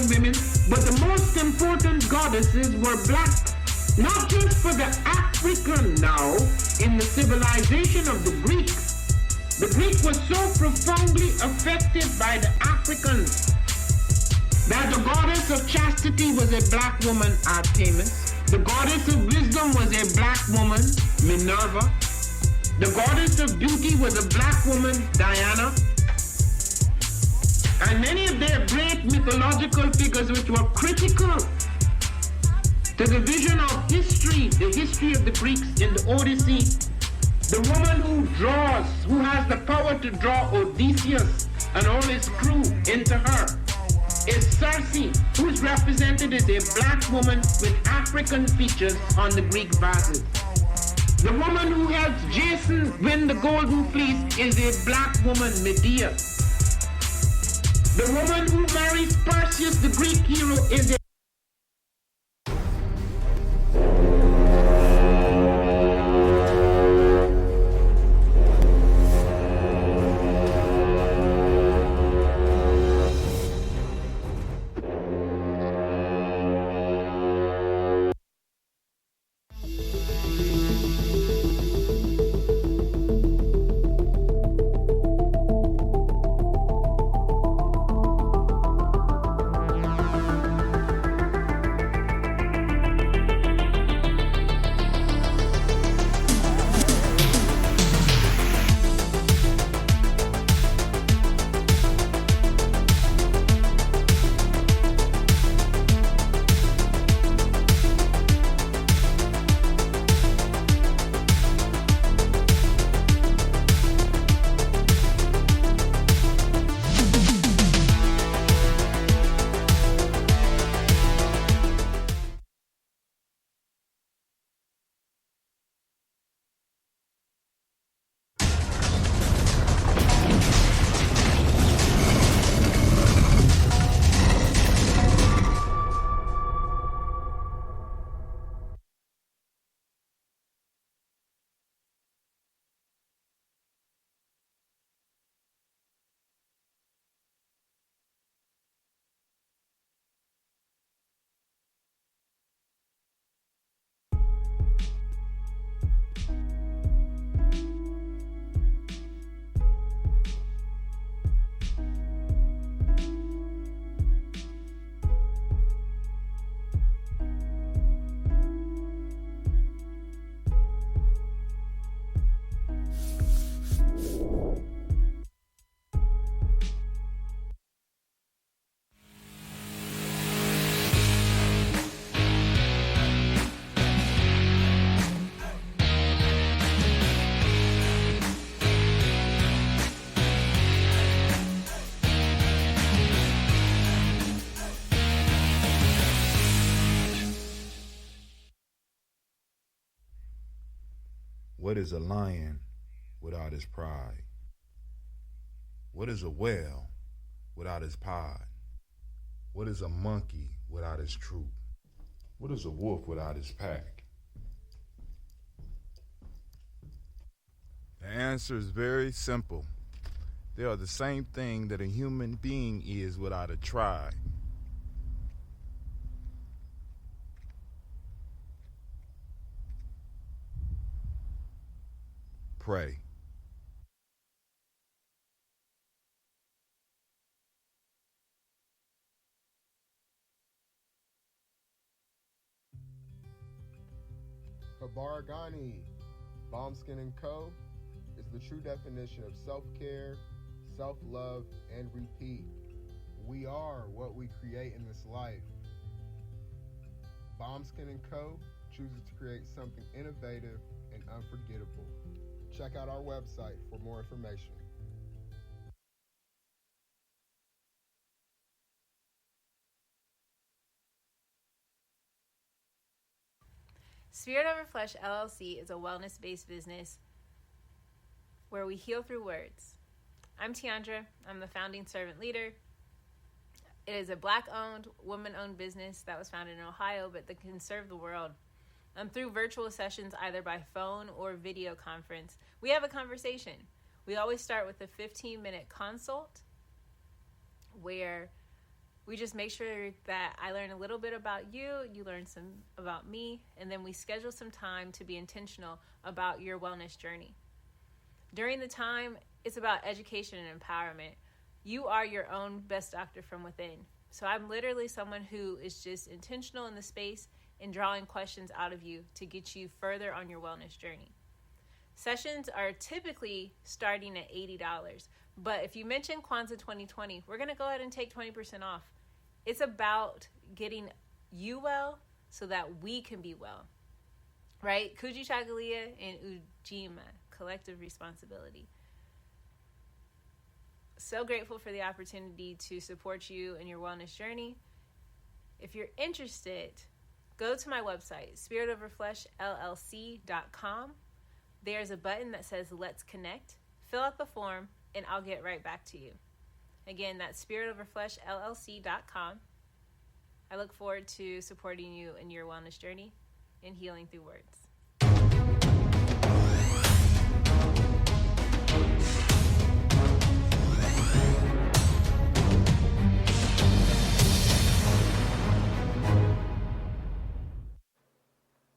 women, but the most important goddesses were black. Not just for the African now, in the civilization of the Greeks. The Greek was so profoundly affected by the Africans that the goddess of chastity was a black woman, Artemis. The goddess of wisdom was a black woman, Minerva. The goddess of beauty was a black woman, Diana. And many of their great mythological figures which were critical to the vision of history, the history of the Greeks in the Odyssey. The woman who draws, who has the power to draw Odysseus and all his crew into her, is Circe, who is represented as a black woman with African features on the Greek vases. The woman who helps Jason win the Golden Fleece is a black woman, Medea. The woman who marries Perseus, the Greek hero, is a What is a lion without his pride? What is a whale without his pod? What is a monkey without his troop? What is a wolf without his pack? The answer is very simple. They are the same thing that a human being is without a tribe. Pray. Kabaragani, Bombskin & Co. is the true definition of self-care, self-love, and repeat. We are what we create in this life. Bombskin & Co. chooses to create something innovative and unforgettable. Check out our website for more information. Spirit Over Flesh LLC is a wellness-based business where we heal through words. I'm Tiandra. I'm the founding servant leader. It is a Black-owned, woman-owned business that was founded in Ohio, but that can serve the world. Through virtual sessions, either by phone or video conference, we have a conversation. We always start with a 15-minute consult where We just make sure that I learn a little bit about you, you learn some about me, and then we schedule some time to be intentional about your wellness journey. During the time, it's about education and empowerment. You are your own best doctor from within. So I'm literally someone who is just intentional in the space and drawing questions out of you to get you further on your wellness journey. Sessions are typically starting at $80, but if you mention Kwanzaa 2020, we're going to go ahead and take 20% off. It's about getting you well so that we can be well, right? Kujichagulia and Ujima, collective responsibility. So grateful for the opportunity to support you in your wellness journey. If you're interested, go to my website, spiritofrefleshllc.com. There's a button that says Let's Connect. Fill out the form, and I'll get right back to you. Again, that's spiritofrefleshllc.com. I look forward to supporting you in your wellness journey and healing through words.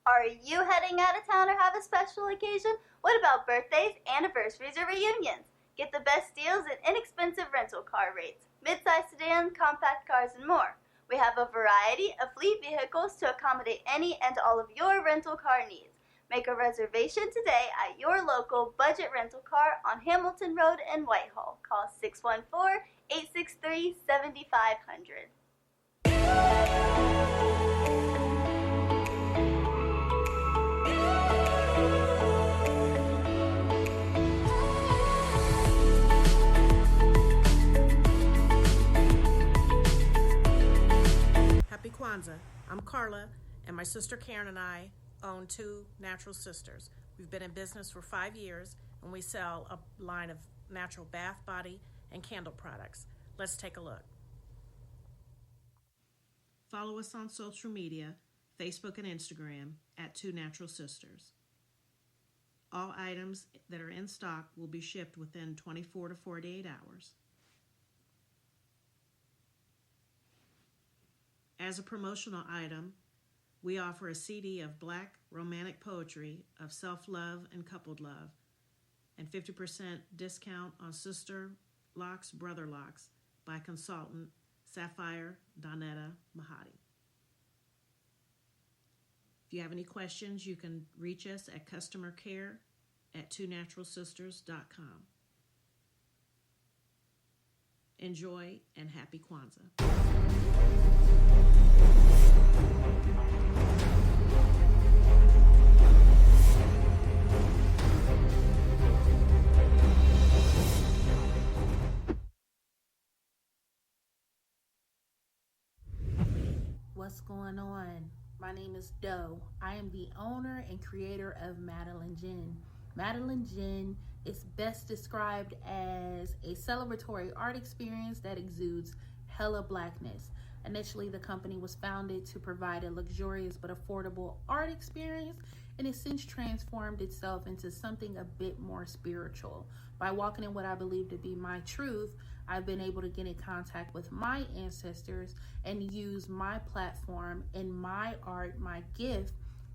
Are you heading out of town or have a special occasion? What about birthdays, anniversaries, or reunions? Get the best deals and inexpensive rental car rates, midsize sedans, compact cars, and more. We have a variety of fleet vehicles to accommodate any and all of your rental car needs. Make a reservation today at your local budget rental car on Hamilton Road in Whitehall. Call 614-863-7500. Happy Kwanzaa. I'm Carla, and my sister Karen and I own Two Natural Sisters. We've been in business for 5 years, and we sell a line of natural bath, body, and candle products. Let's take a look. Follow us on social media, Facebook and Instagram, at Two Natural Sisters. All items that are in stock will be shipped within 24 to 48 hours. As a promotional item, we offer a CD of Black romantic poetry of self-love and coupled love, and 50% discount on Sister Locks, Brother Locks by consultant Sapphire Donetta Mahadi. If you have any questions, you can reach us at customercare@twonaturalsisters.com. Enjoy and happy Kwanzaa. What's going on? My name is Doe. I am the owner and creator of Madeline Gin. Madeline Gin is best described as a celebratory art experience that exudes hella blackness. Initially, the company was founded to provide a luxurious but affordable art experience, and it's since transformed itself into something a bit more spiritual. By walking in what I believe to be my truth, I've been able to get in contact with my ancestors and use my platform and my art, my gift,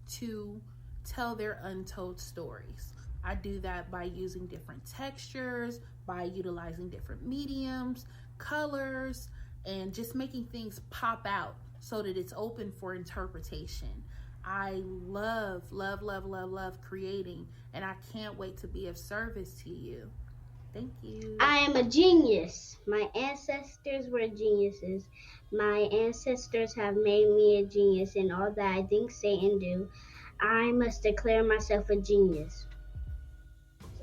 to tell their untold stories. I do that by using different textures, by utilizing different mediums, colors, and just making things pop out so that it's open for interpretation. I love creating, and I can't wait to be of service to you. Thank you. I am a genius. My ancestors were geniuses. My ancestors have made me a genius in all that I think, say, and do. I must declare myself a genius.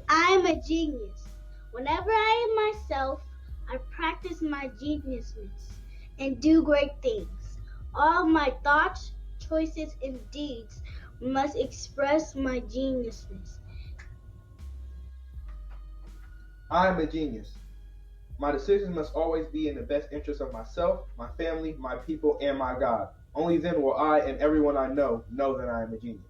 I am a genius. Whenever I am myself, I practice my geniusness and do great things. All my thoughts, choices, and deeds must express my geniusness. I am a genius. My decisions must always be in the best interest of myself, my family, my people, and my God. Only then will I and everyone I know that I am a genius.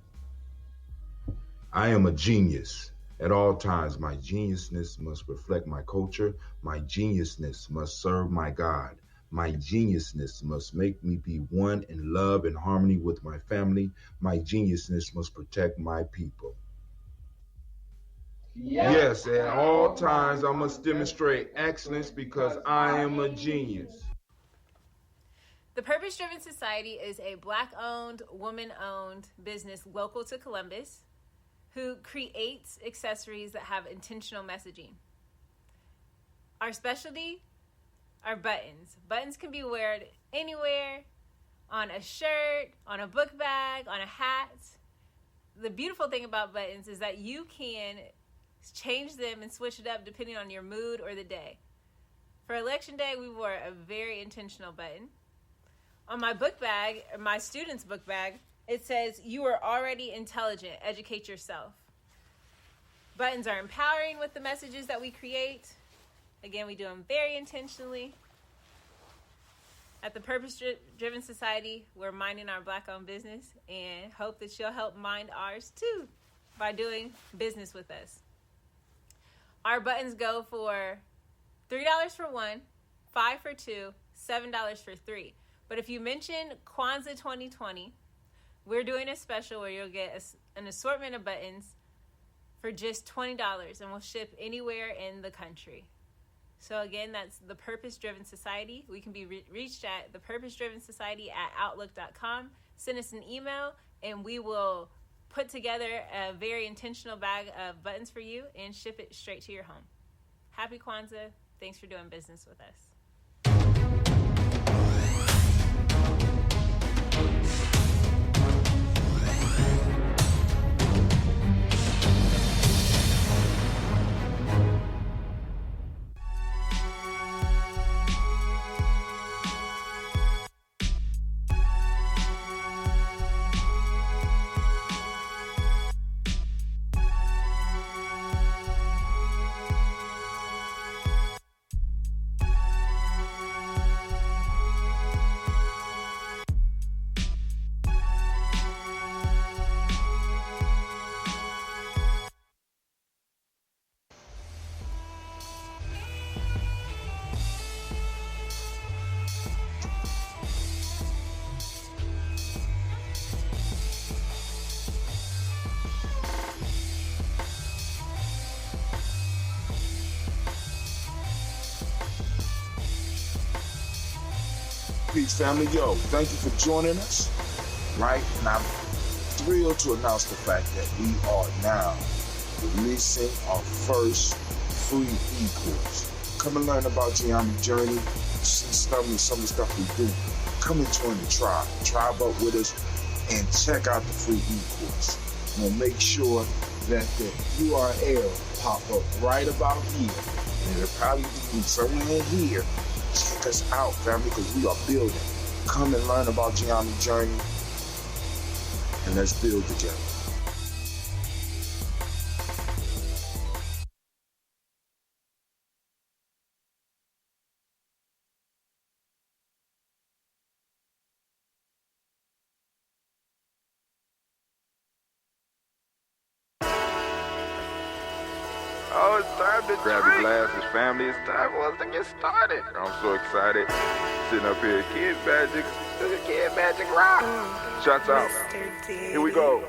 I am a genius. At all times, my geniusness must reflect my culture. My geniusness must serve my God. My geniusness must make me be one in love and harmony with my family. My geniusness must protect my people. Yes, at all times I must demonstrate excellence because I am a genius. The Purpose Driven Society is a Black-owned, woman-owned business local to Columbus who creates accessories that have intentional messaging. Our specialty are buttons. Buttons can be worn anywhere, on a shirt, on a book bag, on a hat. The beautiful thing about buttons is that you can change them and switch it up depending on your mood or the day. For Election Day, we wore a very intentional button. On my book bag, my student's book bag, it says, "You are already intelligent, educate yourself." Buttons are empowering with the messages that we create. Again, we do them very intentionally. At the Purpose Driven Society, we're minding our Black-owned business and hope that you'll help mind ours too by doing business with us. Our buttons go for $3 for one, $5 for two, $7 for three. But if you mention Kwanzaa 2020, we're doing a special where you'll get an assortment of buttons for just $20, and we'll ship anywhere in the country. So again, that's the Purpose Driven Society. We can be reached at thepurposedrivensociety@outlook.com. Send us an email, and we will put together a very intentional bag of buttons for you and ship it straight to your home. Happy Kwanzaa. Thanks for doing business with us. Peace, family. Yo, thank you for joining us. Right? And I'm thrilled to announce the fact that we are now releasing our first free e-course. Come and learn about Gye-Nyame journey, see some of the stuff we do. Come and join the tribe. Tribe up with us and check out the free e-course. We'll make sure that the URL pop up right about here. And it'll probably be somewhere here. Check us out, family, because we are building. Come and learn about Gye-Nyame journey, and let's build together. Oh, it's time to grab your glasses, family. It's time for us to get started. I'm so excited. Sitting up here, Kid Magic Rock. Shots out. Here we go.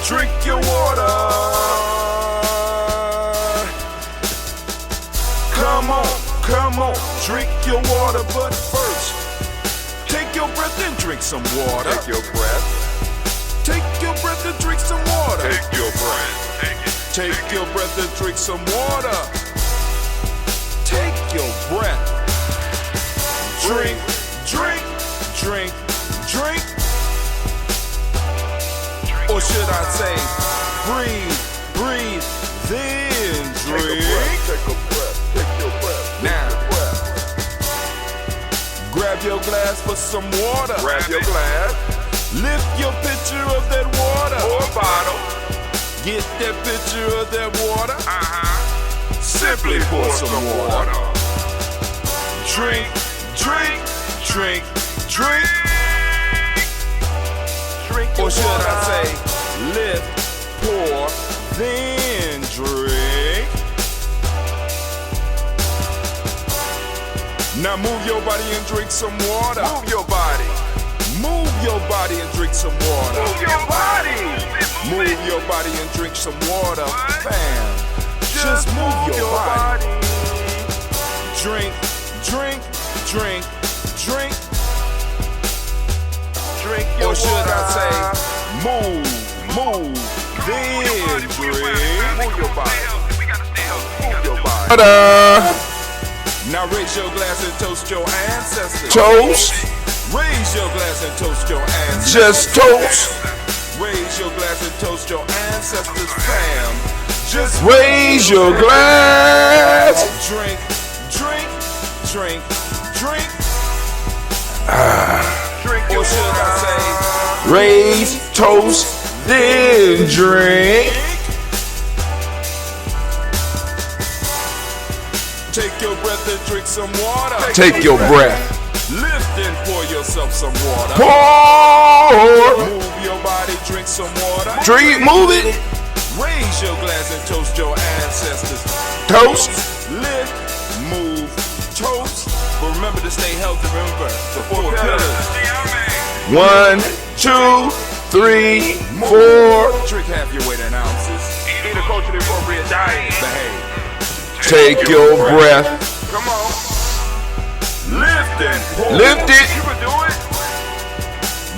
Drink your water. Come on, drink your water, but first, take your breath and drink some water. Take your breath. Take your breath and drink some water. Take your breath. Take your breath and drink some water. Take your breath. Drink. Or should I say, breathe, then drink. Take a breath. Now, grab your glass for some water. Grab your glass. Lift your pitcher of that water. Or a bottle. Get that pitcher of that water. Simply pour some water. Drink. Or should I say, lift, pour, then drink. Now move your body and drink some water. Move your body. Move your body and drink some water. Move your body. Move your body and drink some water. Fam, just move your body. Drink, drink, drink, drink. Drink your Or should water. I say, move, then drink. Move your body. Move your body. Now raise your glass and toast your ancestors. Toast. Raise your glass and toast your ancestors. Just toast. Raise your glass and toast your ancestors, fam. Just Raise your glass. drink, drink, drink, drink. Drink your Or should I water. say, Raise, toast, then drink. take your breath and drink some water. Take your breath. Lift and pour yourself some water. Pour. Move your body, drink some water. Drink, move it. Raise your glass and toast your ancestors. Toast. Lift, move, toast. But remember to stay healthy. Remember the 4 pillars. 1, 2, 3, 4. Drink half your weight in ounces. Eat a culturally appropriate diet. Behave. Take your breath. Come on. Lift and pour. Lift it. You can do it.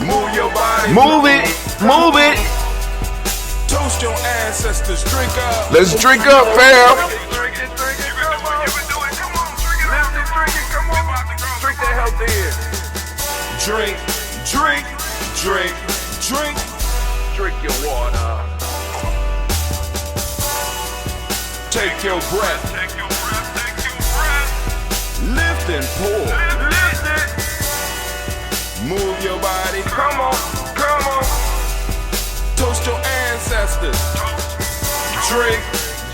Move your body. Move it. Move it. Toast your ancestors. Drink up. Let's drink up, fam. Drink it. Come on. You can do it. Come on. Lift it. Drink it. Come on. Drink that healthy air. Drink, drink, drink, drink. Drink your water. Take your breath. Take your breath. Take your breath. Lift and pour. Lift it. Move your body. Come on. Come on. Toast your ancestors. Drink,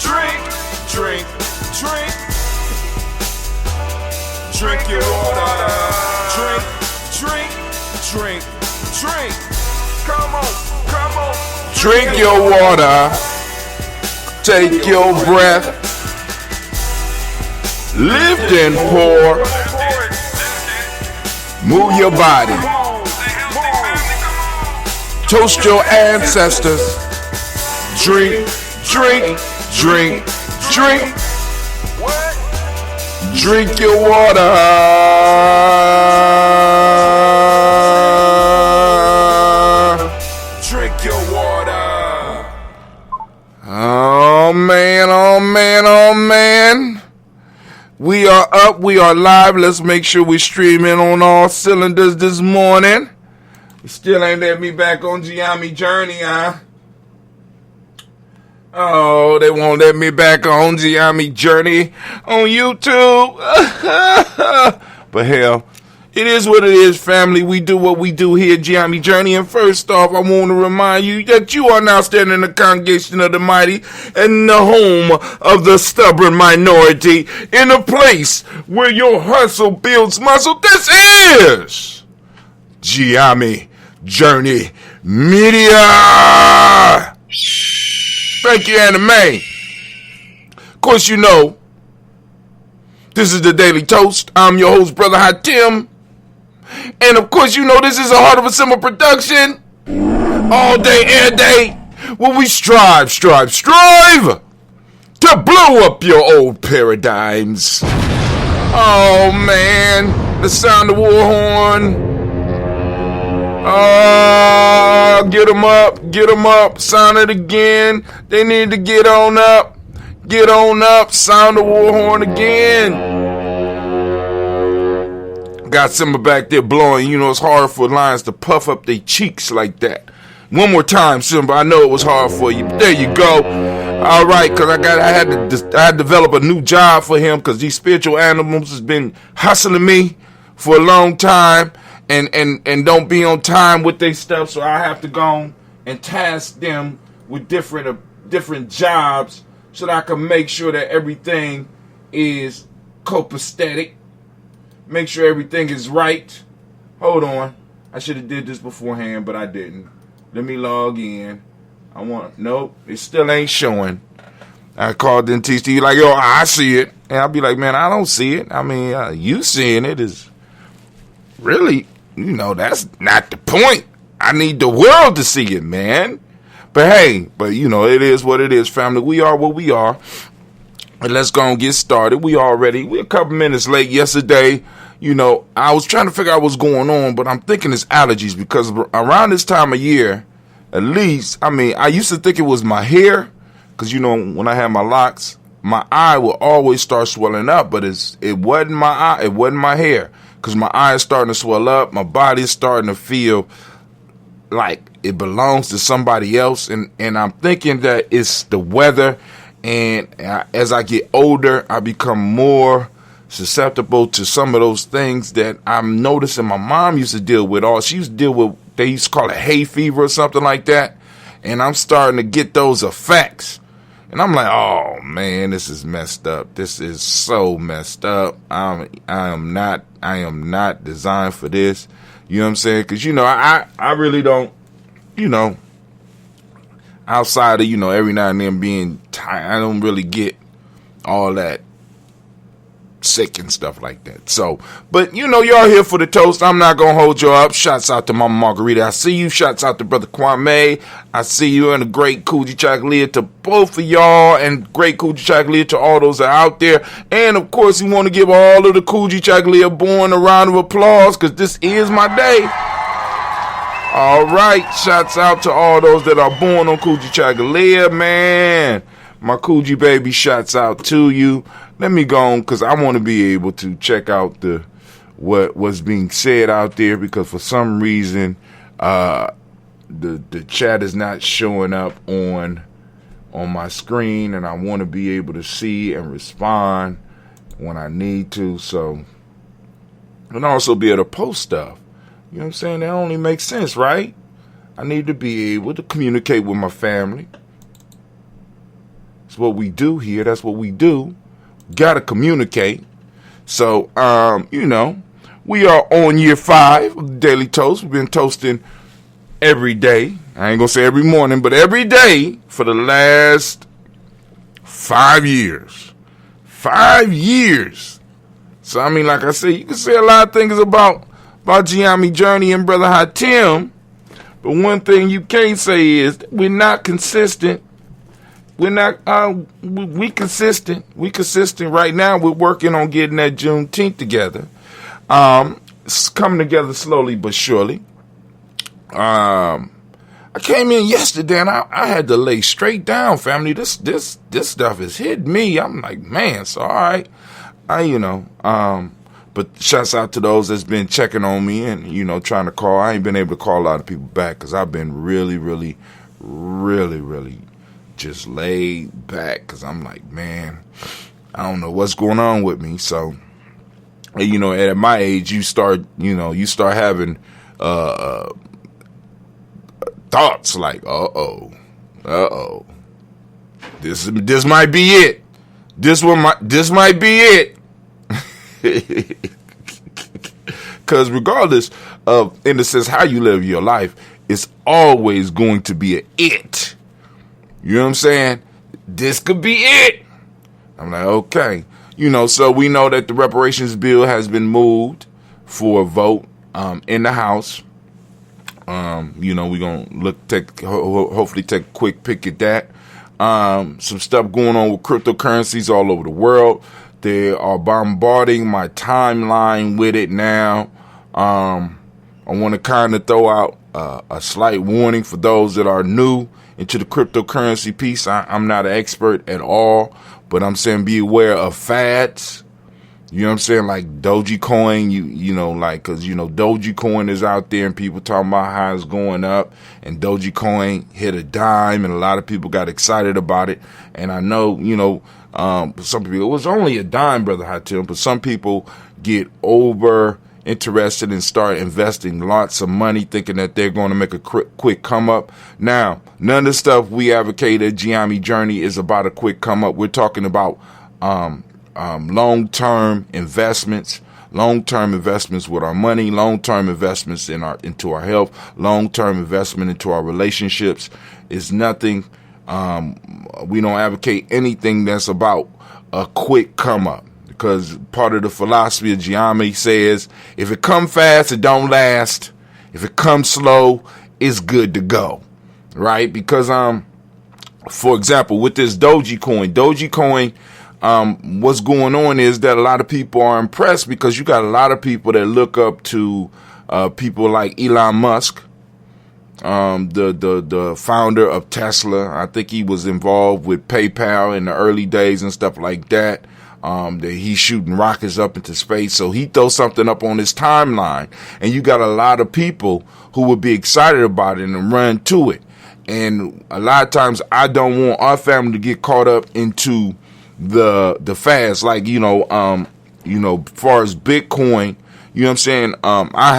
drink, drink, drink. Drink your water. Drink, drink, drink, drink. Come on. Come on. Drink your water. Take your breath. Lift and pour. Move your body. Toast your ancestors. Drink, drink, drink, drink. Drink your water. Drink your water. Oh man, oh man, oh man. We are up, we are live. Let's make sure we're streaming on all cylinders this morning. Still ain't let me back on Gye-Nyame Journey, huh? Oh, they won't let me back on Gye-Nyame Journey on YouTube. But hell, it is what it is, family. We do what we do here at Gye-Nyame Journey. And first off, I want to remind you that you are now standing in the congregation of the mighty and the home of the stubborn minority, in a place where your hustle builds muscle. This is Gye-Nyame Journey Media. Thank you, Anime. Of course, you know, this is the Daily Toast. I'm your host, Brother Hatim. And of course, you know, this is a Heart of a Simple production. All day, every day, where we strive to blow up your old paradigms. Oh, man. The sound of war horn. Get them up, sound it again. They need to get on up, sound the war horn again. Got Simba back there blowing. You know, it's hard for lions to puff up their cheeks like that. One more time, Simba. I know it was hard for you, but there you go. All right, because I had to develop a new job for him, because these spiritual animals has been hustling me for a long time. And don't be on time with their stuff, so I have to go and task them with different jobs so that I can make sure that everything is copacetic, make sure everything is right. Hold on, I should have did this beforehand, but I didn't. Let me log in. Nope, it still ain't showing. I called and teach you like, yo, I see it. And I'll be like, man, I don't see it. I mean, you seeing it is really, that's not the point. I need the world to see it, man. But hey, it is what it is, family. We are what we are. And let's go and get started. We're a couple minutes late yesterday. I was trying to figure out what's going on, but I'm thinking it's allergies because around this time of year, at least, I used to think it was my hair because, when I had my locks, my eye would always start swelling up, but it wasn't my eye. It wasn't my hair because my eye is starting to swell up. My body's starting to feel like it belongs to somebody else. And I'm thinking that it's the weather. And as I get older, I become more susceptible to some of those things that I'm noticing my mom used to deal with. She used to deal with, they used to call it hay fever or something like that. And I'm starting to get those effects. And I'm like, oh man, this is messed up. This is so messed up. I am not designed for this. You know what I'm saying? Because, I really don't, outside of, every now and then being tired, I don't really get all that sick and stuff like that. So, but y'all here for the toast. I'm not gonna hold you up. Shouts out to Mama Margarita. I see you. Shouts out to Brother Kwame. I see you, and a great Kujichagulia to both of y'all, and great Kujichagulia to all those that are out there. And of course, we want to give all of the Kujichagulia born a round of applause because this is my day. All right, shouts out to all those that are born on Kujichagulia, man. My Kuji baby, shouts out to you. Let me go on because I want to be able to check out what's being said out there because for some reason the chat is not showing up on my screen, and I want to be able to see and respond when I need to. So, and also be able to post stuff. You know what I'm saying? That only makes sense, right? I need to be able to communicate with my family. That's what we do here. That's what we do. Gotta communicate. So, we are on year 5 of the Daily Toast. We've been toasting every day. I ain't gonna say every morning, but every day for the last 5 years. 5 years. So, like I said, you can say a lot of things about Gye-Nyame Journey and Brother Hatim, but one thing you can't say is that we're not consistent. We're not, we consistent. We consistent right now. We're working on getting that Juneteenth together. It's coming together slowly but surely. I came in yesterday and I had to lay straight down, family. This stuff has hit me. I'm like, man, so all right. But shouts out to those that's been checking on me and, trying to call. I ain't been able to call a lot of people back because I've been really, really, really, really just laid back because I'm like, man, I don't know what's going on with me. So, at my age, you start having thoughts like, this might be it. This might be it. Because regardless of, in the sense, how you live your life, it's always going to be an it. You know what I'm saying? This could be it. I'm like, okay. So we know that the reparations bill has been moved for a vote in the House. We're going to hopefully take a quick pick at that. Some stuff going on with cryptocurrencies all over the world. They are bombarding my timeline with it now. I want to kind of throw out a slight warning for those that are new into the cryptocurrency piece. I'm not an expert at all, but I'm saying be aware of fads. You know what I'm saying? Like Dogecoin, because Dogecoin is out there and people talking about how it's going up, and Dogecoin hit a dime and a lot of people got excited about it. And I know, some people, it was only a dime, Brother Hatim, but some people get over interested and start investing lots of money thinking that they're going to make a quick come up. Now, none of the stuff we advocate at Gye-Nyame Journey is about a quick come up. We're talking about long-term investments with our money, long-term investments into our health, long-term investment into our relationships. Is nothing We don't advocate anything that's about a quick come up, because part of the philosophy of Gye-Nyame says, if it come fast, it don't last. If it comes slow, it's good to go, right? Because, for example, with this Dogecoin, what's going on is that a lot of people are impressed because you got a lot of people that look up to people like Elon Musk, the founder of Tesla. I think he was involved with PayPal in the early days and stuff like that. That he's shooting rockets up into space. So he throws something up on his timeline, and you got a lot of people who would be excited about it and run to it. And a lot of times I don't want our family to get caught up into the fast, like, as far as Bitcoin, you know what I'm saying? I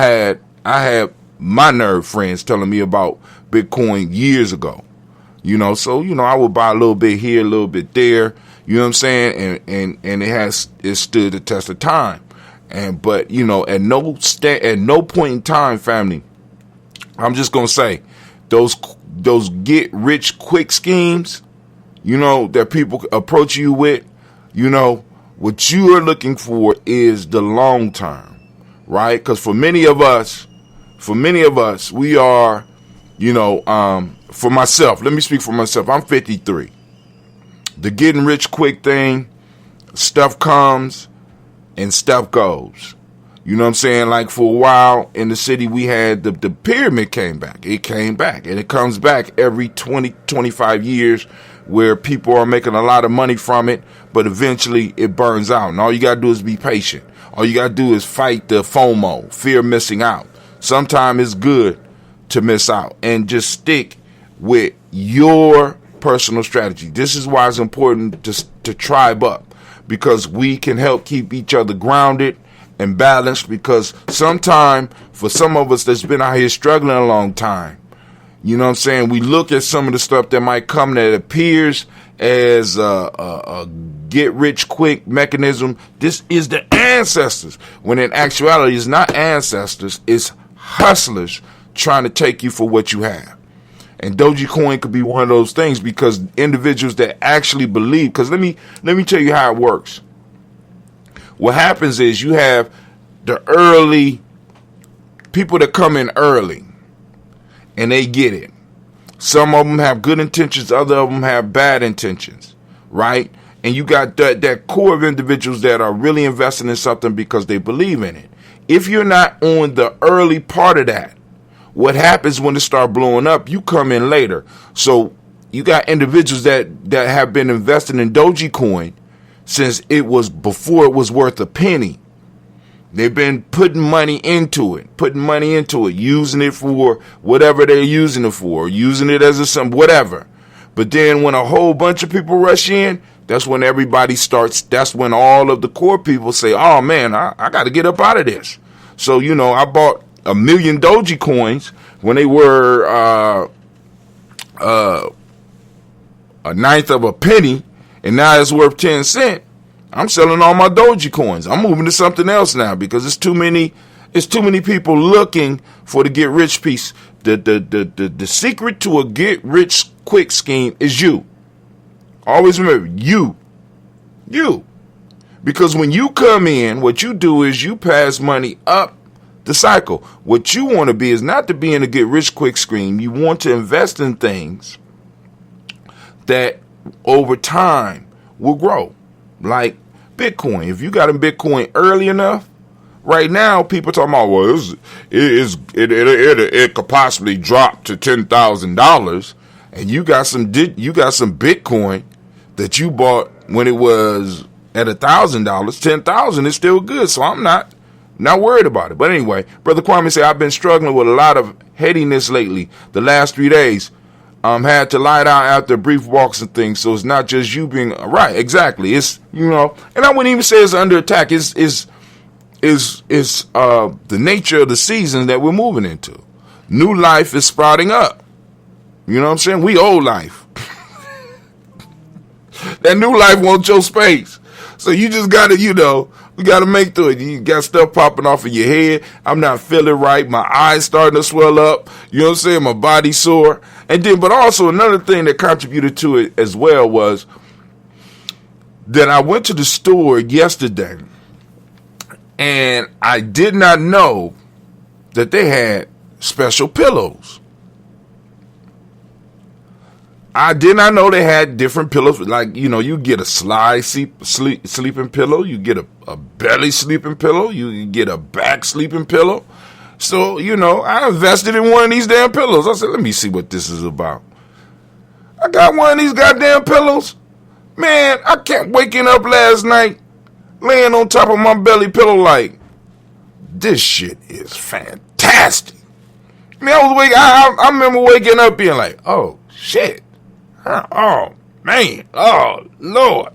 had my nerd friends telling me about Bitcoin years ago, so, I would buy a little bit here, a little bit there, you know what I'm saying? And it stood the test of time. But at no point in time, family, I'm just going to say those get rich quick schemes, that people approach you with, what you are looking for is the long term, right? Because for many of us, we are, for myself, let me speak for myself. I'm 53. The getting rich quick thing, stuff comes and stuff goes. You know what I'm saying? Like, for a while in the city, we had the pyramid came back. It came back, and it comes back every 20, 25 years, where people are making a lot of money from it, but eventually it burns out. And all you got to do is be patient. All you got to do is fight the FOMO, fear of missing out. Sometimes it's good to miss out, and just stick with your personal strategy. This is why it's important to tribe up, because we can help keep each other grounded and balanced. Because sometime, for some of us that's been out here struggling a long time, you know what I'm saying, we look at some of the stuff that might come that appears as a get-rich-quick mechanism. This is the ancestors, when in actuality it's not ancestors, it's hustlers trying to take you for what you have. And Dogecoin could be one of those things, because individuals that actually believe, because let me tell you how it works. What happens is you have the early people that come in early, and they get it. Some of them have good intentions, other of them have bad intentions, right? And you got that core of individuals that are really investing in something because they believe in it. If you're not on the early part of that, what happens when it starts blowing up, you come in later. So you got individuals that have been investing in Dogecoin since it was before it was worth a penny. They've been putting money into it, using it for whatever they're using it for, using it as whatever. But then when a whole bunch of people rush in, that's when everybody starts, that's when all of the core people say, oh man, I got to get up out of this. So, I bought 1 million Dogecoins when they were a ninth of a penny, and now it's worth 10 cents. I'm selling all my Dogecoins. I'm moving to something else now, because it's too many people looking for the get rich piece. The secret to a get rich quick scheme is you. Always remember, you. Because when you come in, what you do is you pass money up the cycle. What you want to be is not to be in a get rich quick scheme. You want to invest in things that over time will grow. Like Bitcoin. If you got in Bitcoin early enough, right now people talking about, well, it could possibly drop to $10,000, and you got some Bitcoin that you bought when it was at $1,000. $10,000 is still good, so I'm not worried about it. But anyway, Brother Kwame said, I've been struggling with a lot of headiness lately. The last 3 days, had to lie down after brief walks and things. So it's not just you being right. Exactly. It's, and I wouldn't even say it's under attack. It's the nature of the season that we're moving into. New life is sprouting up. You know what I'm saying? We old life. That new life wants your space. So you just gotta, we gotta make through it. You got stuff popping off of your head. I'm not feeling right. My eyes starting to swell up. You know what I'm saying? My body sore. And then, but also another thing that contributed to it as well was that I went to the store yesterday and I did not know that they had special pillows. I did not know they had different pillows. Like, you get a slide sleeping pillow. You get a belly sleeping pillow. You get a back sleeping pillow. So, I invested in one of these damn pillows. I said, let me see what this is about. I got one of these goddamn pillows. Man, I kept waking up last night, laying on top of my belly pillow like, this shit is fantastic. I remember waking up being like, oh, shit. Oh, man. Oh, Lord.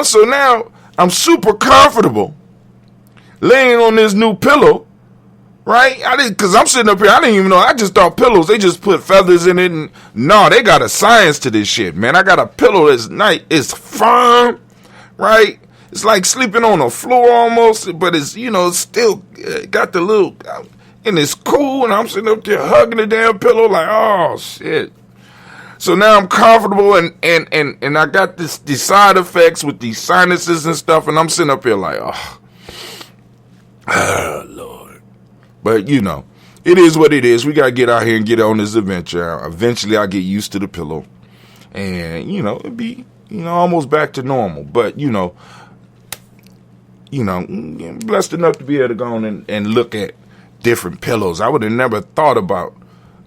So now I'm super comfortable laying on this new pillow, right? Because I'm sitting up here, I didn't even know. I just thought pillows, they just put feathers in it. And no, they got a science to this shit, man. I got a pillow that's nice. It's firm, right? It's like sleeping on a floor almost, but it's, it's still got the little, and it's cool. And I'm sitting up there hugging the damn pillow like, oh, shit. So now I'm comfortable and I got these side effects with these sinuses and stuff, and I'm sitting up here like, oh, Lord. But, it is what it is. We got to get out here and get on this adventure. Eventually I'll get used to the pillow and, it'll be, almost back to normal. But, I'm blessed enough to be able to go on and look at different pillows. I would have never thought about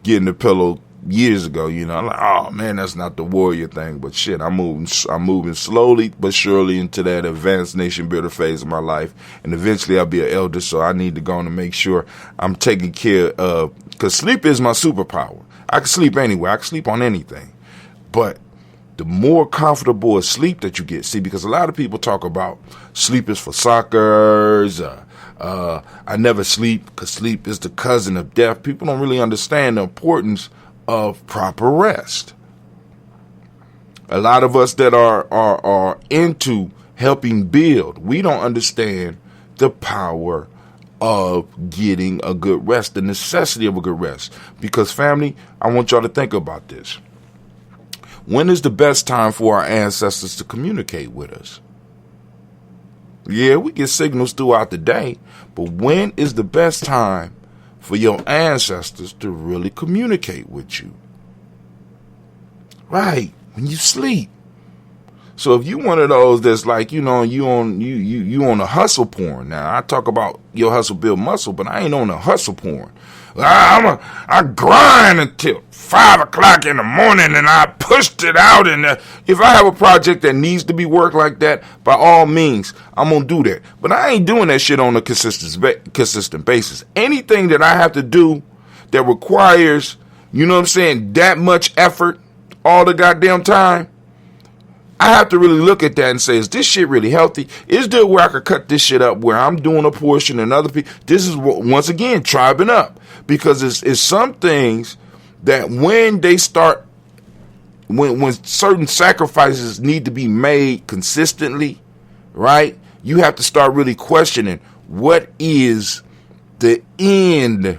getting a pillow years ago, I'm like, oh man, that's not the warrior thing, but shit, I'm moving slowly but surely into that advanced nation builder phase of my life, and eventually I'll be an elder, so I need to go on and make sure I'm taking care of, because sleep is my superpower. I can sleep anywhere, I can sleep on anything, but the more comfortable a sleep that you get, see, because a lot of people talk about sleep is for suckers, I never sleep because sleep is the cousin of death. People don't really understand the importance of proper rest. A lot of us that are into helping build, we don't understand the power of getting a good rest, the necessity of a good rest. Because family, I want y'all to think about this. When is the best time for our ancestors to communicate with us? Yeah, we get signals throughout the day, but when is the best time for your ancestors to really communicate with you? Right, when you sleep. So if you one of those that's like, you on a hustle porn. Now I talk about your hustle build muscle, but I ain't on a hustle porn. I grind until 5 o'clock in the morning and I pushed it out. And if I have a project that needs to be worked like that, by all means, I'm going to do that. But I ain't doing that shit on a consistent basis. Anything that I have to do that requires, that much effort all the goddamn time, I have to really look at that and say, is this shit really healthy? Is there where I could cut this shit up where I'm doing a portion and other people? This is, once again, tribing up. Because it's some things that when they start, when certain sacrifices need to be made consistently, right? You have to start really questioning, what is the end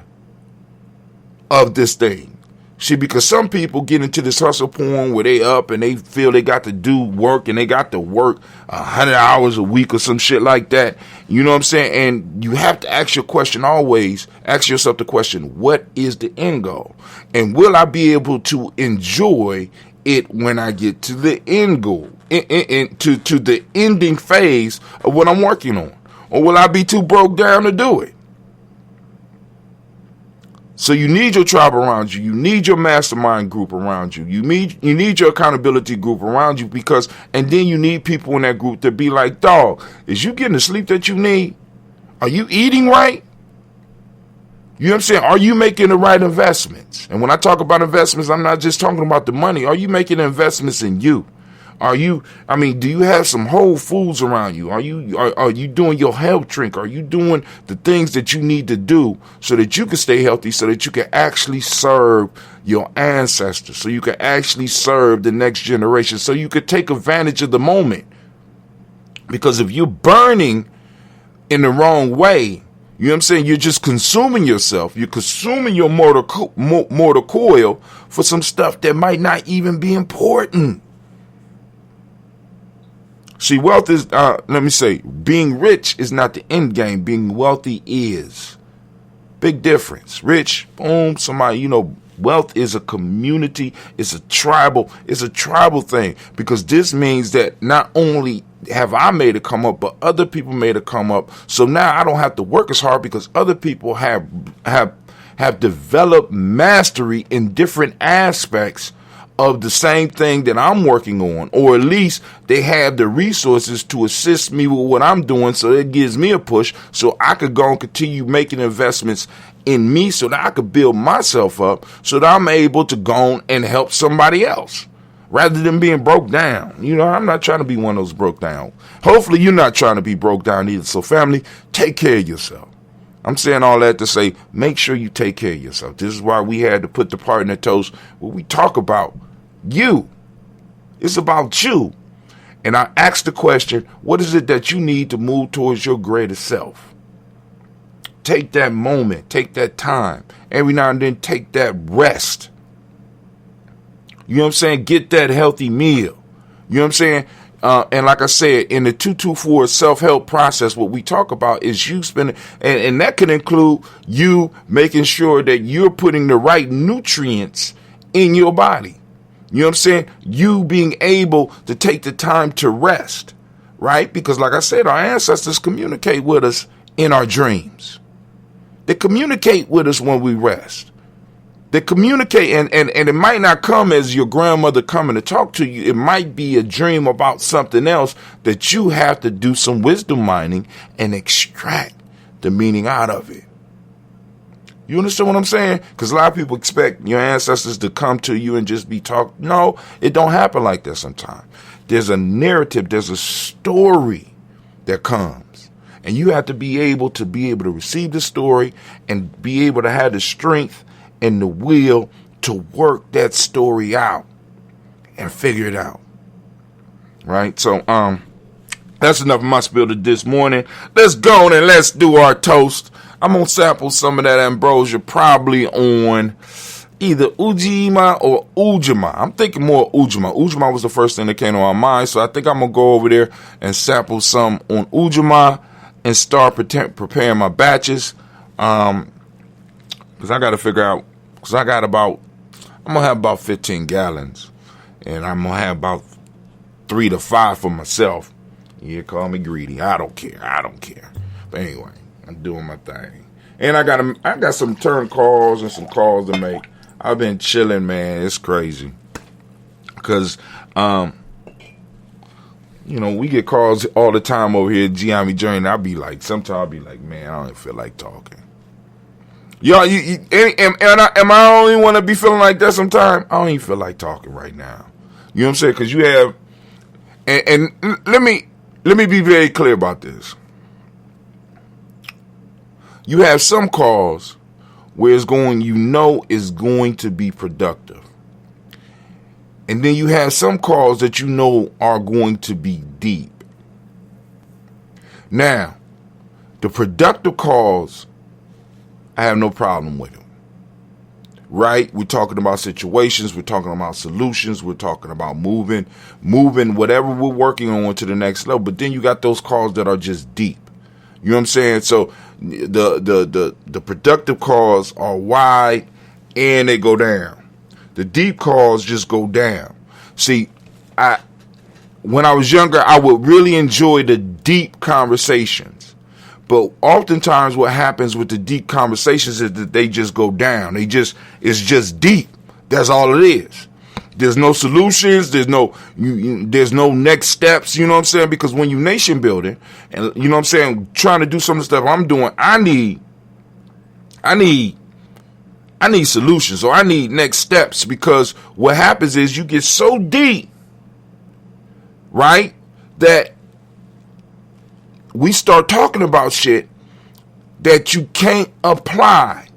of this thing? See, because some people get into this hustle porn where they up and they feel they got to do work and they got to work 100 hours a week or some shit like that. You know what I'm saying? And you have to ask yourself the question, what is the end goal? And will I be able to enjoy it when I get to the end goal, to the ending phase of what I'm working on? Or will I be too broke down to do it? So you need your tribe around you. You need your mastermind group around you. You need your accountability group around you and then you need people in that group to be like, dog, is you getting the sleep that you need? Are you eating right? You know what I'm saying? Are you making the right investments? And when I talk about investments, I'm not just talking about the money. Are you making investments in you? Do you have some whole foods around you? Are you doing your health drink? Are you doing the things that you need to do so that you can stay healthy, so that you can actually serve your ancestors, so you can actually serve the next generation, so you can take advantage of the moment? Because if you're burning in the wrong way, you know what I'm saying, you're just consuming yourself. You're consuming your mortal coil for some stuff that might not even be important. See, wealth is, being rich is not the end game. Being wealthy is. Big difference. Rich, boom, somebody, wealth is a community. It's a tribal thing. Because this means that not only have I made it come up, but other people made it come up. So now I don't have to work as hard because other people have developed mastery in different aspects of the same thing that I'm working on, or at least they have the resources to assist me with what I'm doing, so it gives me a push so I could go and continue making investments in me so that I could build myself up so that I'm able to go and help somebody else rather than being broke down. I'm not trying to be one of those broke down. Hopefully you're not trying to be broke down either. So family, take care of yourself. I'm saying all that to say, make sure you take care of yourself. This is why we had to put the part in the toast where we talk about you. It's about you. And I asked the question, what is it that you need to move towards your greater self? Take that moment, take that time. Every now and then take that rest. You know what I'm saying? Get that healthy meal. You know what I'm saying? And like I said, in the 224 self-help process, what we talk about is you spending, and that can include you making sure that you're putting the right nutrients in your body. You know what I'm saying? You being able to take the time to rest, right? Because like I said, our ancestors communicate with us in our dreams. They communicate with us when we rest. They communicate, and it might not come as your grandmother coming to talk to you. It might be a dream about something else that you have to do some wisdom mining and extract the meaning out of it. You understand what I'm saying? Because a lot of people expect your ancestors to come to you and just be talking. No, it don't happen like that sometimes. There's a narrative, there's a story that comes. And you have to be able to receive the story and be able to have the strength and the will to work that story out and figure it out. Right? So, that's enough of my spiel to this morning. Let's go on and let's do our toast. I'm going to sample some of that ambrosia probably on either Ujima or Ujima. I'm thinking more Ujima. Ujima was the first thing that came to my mind, so I think I'm going to go over there and sample some on Ujima and start preparing my batches. Because I got to figure out, I'm going to have about 15 gallons, and I'm going to have about 3 to 5 for myself. You call me greedy. I don't care. But anyway, I'm doing my thing. And I got some turn calls and some calls to make. I've been chilling, man. It's crazy. Because, we get calls all the time over here at Gye-Nyame Journey. Sometimes I'll be like, man, I don't feel like talking. Y'all, am I the only one to be feeling like that sometimes? I don't even feel like talking right now. You know what I'm saying? Because you have, and let me be very clear about this. You have some calls where it's going to be productive. And then you have some calls that are going to be deep. Now, the productive calls, I have no problem with them. Right? We're talking about situations. We're talking about solutions. We're talking about moving whatever we're working on to the next level. But then you got those calls that are just deep. You know what I'm saying? So the productive calls are wide and they go down. The deep calls just go down. See, when I was younger, I would really enjoy the deep conversations. But oftentimes what happens with the deep conversations is that they just go down. It's just deep. That's all it is. There's no solutions. There's no next steps. You know what I'm saying? Because when you nation building and you know what I'm saying, trying to do some of the stuff I'm doing, I need solutions, or I need next steps, because what happens is you get so deep, right, that we start talking about shit that you can't apply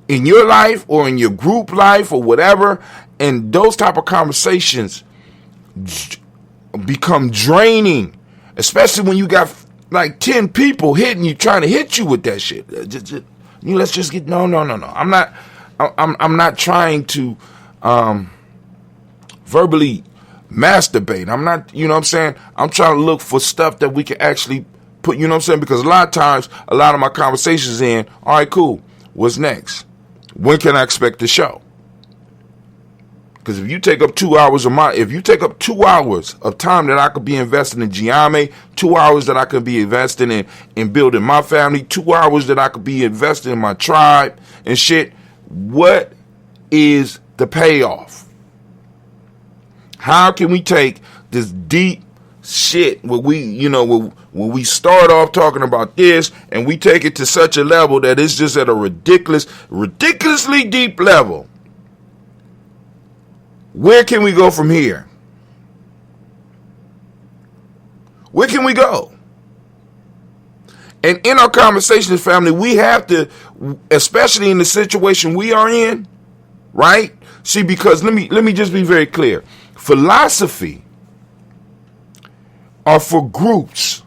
in your life or in your group life or whatever. And those type of conversations become draining Especially when you got like 10 people hitting you, trying to hit you with that shit. Let's just get, no. I'm not trying to verbally masturbate. I'm not, you know what I'm saying? I'm trying to look for stuff that we can actually put, you know what I'm saying? Because a lot of times, a lot of my conversations in, all right, cool. What's next? When can I expect the show? Because if you take up 2 hours if you take up 2 hours of time that I could be investing in Gye-Nyame, 2 hours that I could be investing in building my family, 2 hours that I could be investing in my tribe and shit, what is the payoff? How can we take this deep shit where when we start off talking about this and we take it to such a level that it's just at a ridiculously deep level? Where can we go from here? Where can we go? And in our conversations, family, we have to, especially in the situation we are in, right? See, because let me just be very clear. Philosophy are for groups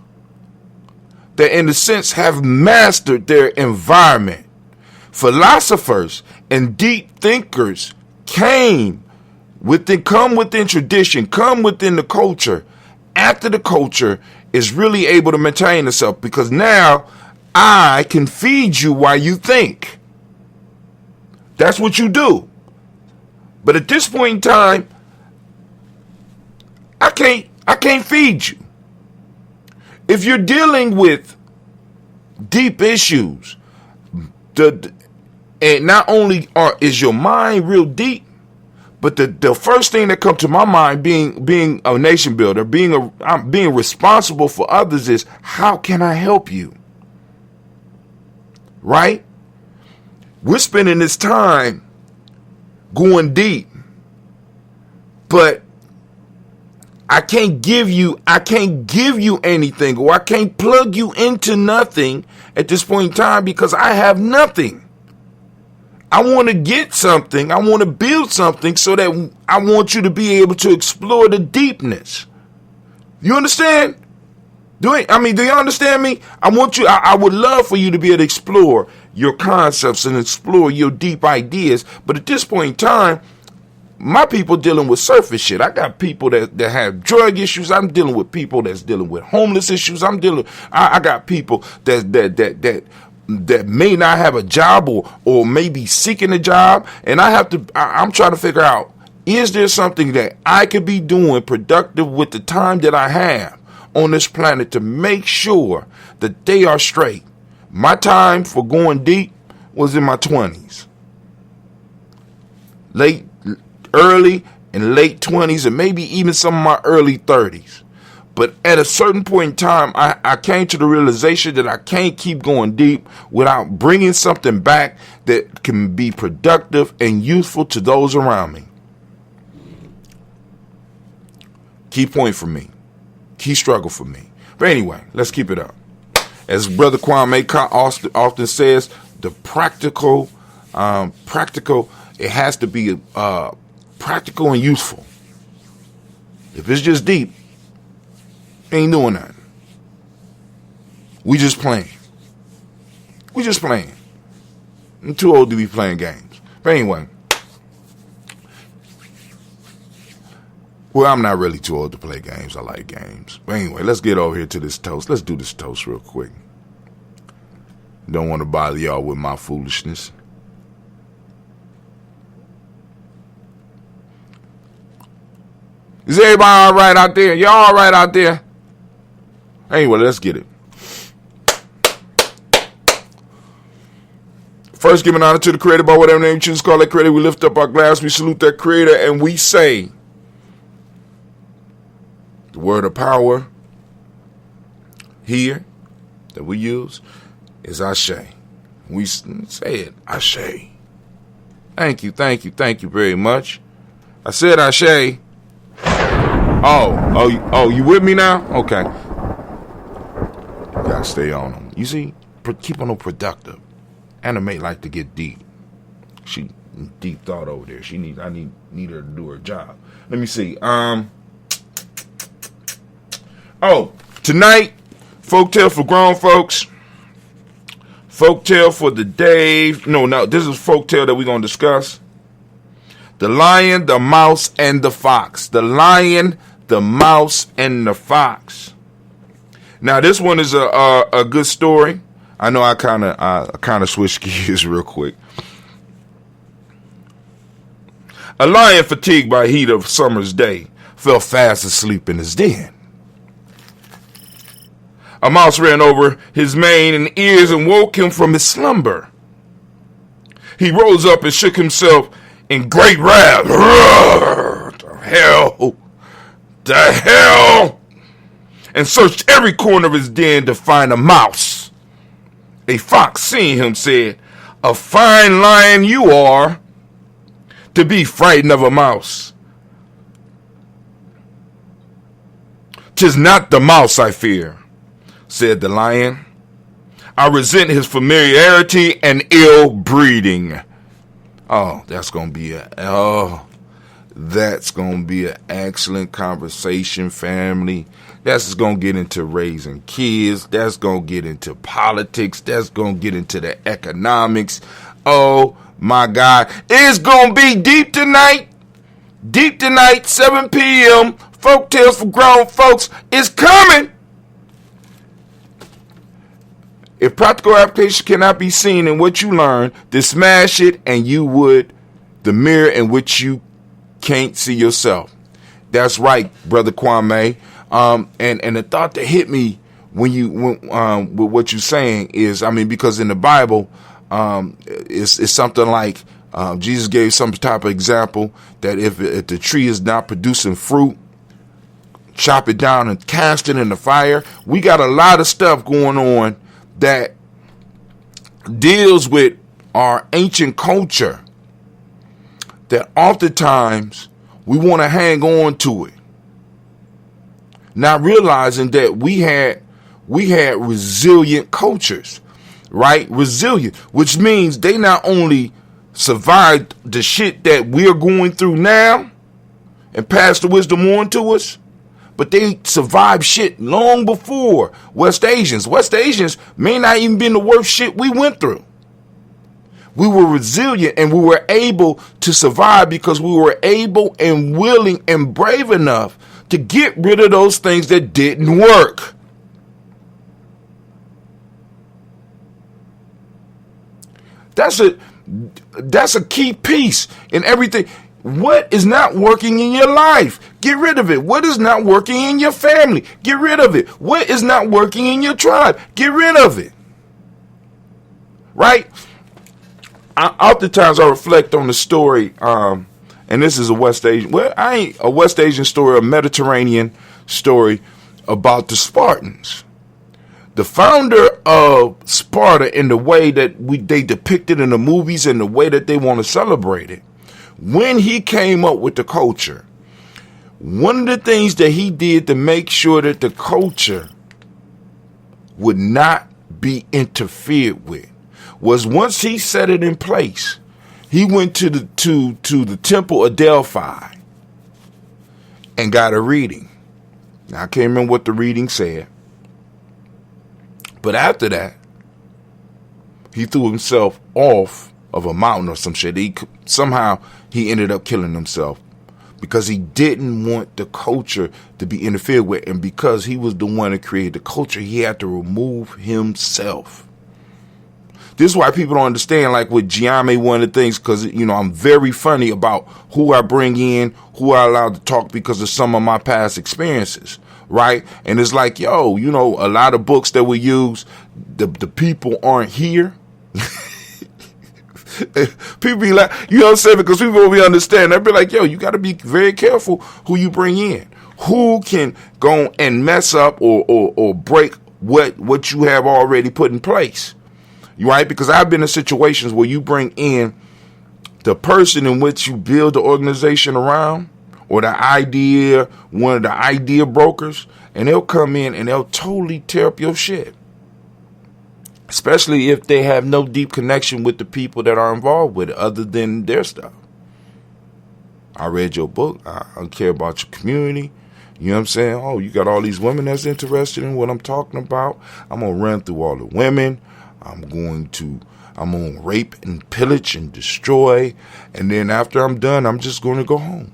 that, in a sense, have mastered their environment. Philosophers and deep thinkers come within tradition, come within the culture, after the culture is really able to maintain itself, because now I can feed you while you think. That's what you do. But at this point in time, I can't feed you. If you're dealing with deep issues, and not only is your mind real deep, but the first thing that comes to my mind, being a nation builder, being responsible for others, is how can I help you? Right? We're spending this time going deep, but I can't give you anything, or I can't plug you into nothing at this point in time, because I have nothing. I want to get something. I want to build something so that I want you to be able to explore the deepness. You understand? Do you understand me? I would love for you to be able to explore your concepts and explore your deep ideas. But at this point in time, my people dealing with surface shit. I got people that have drug issues. I'm dealing with people that's dealing with homeless issues. I got people that may not have a job or may be seeking a job. And I'm trying to figure out, is there something that I could be doing productive with the time that I have on this planet to make sure that they are straight? My time for going deep was in my 20s. Early and late 20s, and maybe even some of my early 30s. But at a certain point in time, I came to the realization that I can't keep going deep without bringing something back that can be productive and useful to those around me. Key point for me. Key struggle for me. But anyway, let's keep it up. As Brother Kwame often says, the practical, it has to be practical and useful. If it's just deep, ain't doing nothing. We just playing. I'm too old to be playing games. But anyway. Well, I'm not really too old to play games. I like games. But anyway, let's get over here to this toast. Let's do this toast real quick. Don't want to bother y'all with my foolishness. Is everybody all right out there? Y'all all right out there? Anyway, let's get it. First, giving honor to the Creator by whatever name you choose to call that Creator. We lift up our glass, we salute that Creator, and we say the word of power here that we use is Ashe. We say it, Ashe. Thank you very much. I said Ashe. Oh, you with me now? Okay. Gotta stay on them. You see, keep on them productive. Anime like to get deep. She deep thought over there. I need her to do her job. Let me see. Tonight, folktale for grown folks. Folktale for the day. No, this is folktale that we're going to discuss. The Lion, the Mouse, and the Fox. The Lion, the Mouse, and the Fox. Now, this one is a good story. I know I kind of switched gears real quick. A lion, fatigued by heat of summer's day, fell fast asleep in his den. A mouse ran over his mane and ears and woke him from his slumber. He rose up and shook himself in great wrath. The hell! And searched every corner of his den to find a mouse. A fox, seeing him, said, "A fine lion you are, to be frightened of a mouse. 'Tis not the mouse I fear," said the lion. "I resent his familiarity and ill breeding." Oh, that's gonna be an excellent conversation, family. That's gonna get into raising kids. That's gonna get into politics. That's gonna get into the economics. Oh my God, it's gonna be deep tonight. Deep tonight, 7 p.m. Folktales for grown folks is coming. If practical application cannot be seen in what you learn, then smash it and you would the mirror in which you can't see yourself. That's right, Brother Kwame. And the thought that hit me when you with what you're saying is, I mean, because in the Bible, it's something like Jesus gave some type of example that if the tree is not producing fruit, chop it down and cast it in the fire. We got a lot of stuff going on that deals with our ancient culture that oftentimes we want to hang on to it, not realizing that we had resilient cultures, right? Resilient, which means they not only survived the shit that we're going through now and passed the wisdom on to us, but they survived shit long before West Asians. West Asians may not even been the worst shit we went through. We were resilient and we were able to survive because we were able and willing and brave enough to get rid of those things that didn't work. That's a key piece in everything. What is not working in your life? Get rid of it. What is not working in your family? Get rid of it. What is not working in your tribe? Get rid of it. Right? Oftentimes I reflect on the story, and this is a West Asian, a West Asian story, a Mediterranean story about the Spartans. The founder of Sparta, in the way that they depict it in the movies and the way that they want to celebrate it, when he came up with the culture, one of the things that he did to make sure that the culture would not be interfered with was, once he set it in place, he went to the temple of Delphi and got a reading. Now, I can't remember what the reading said, but after that, he threw himself off of a mountain or some shit. Somehow he ended up killing himself because he didn't want the culture to be interfered with. And because he was the one that created the culture, he had to remove himself. This is why people don't understand, like with Gye-Nyame, one of the things, because, I'm very funny about who I bring in, who I allow to talk because of some of my past experiences, right? And it's like, a lot of books that we use, the people aren't here. People be like, you know what I'm saying? Because people will be understand. They'll be like, you got to be very careful who you bring in. Who can go and mess up or break what you have already put in place. Right? Because I've been in situations where you bring in the person in which you build the organization around, or the idea, one of the idea brokers, and they'll come in and they'll totally tear up your shit. Especially if they have no deep connection with the people that are involved with it other than their stuff. I read your book. I care about your community. You know what I'm saying? Oh, you got all these women that's interested in what I'm talking about. I'm going to run through all the women. I'm going to rape and pillage and destroy. And then after I'm done, I'm just going to go home.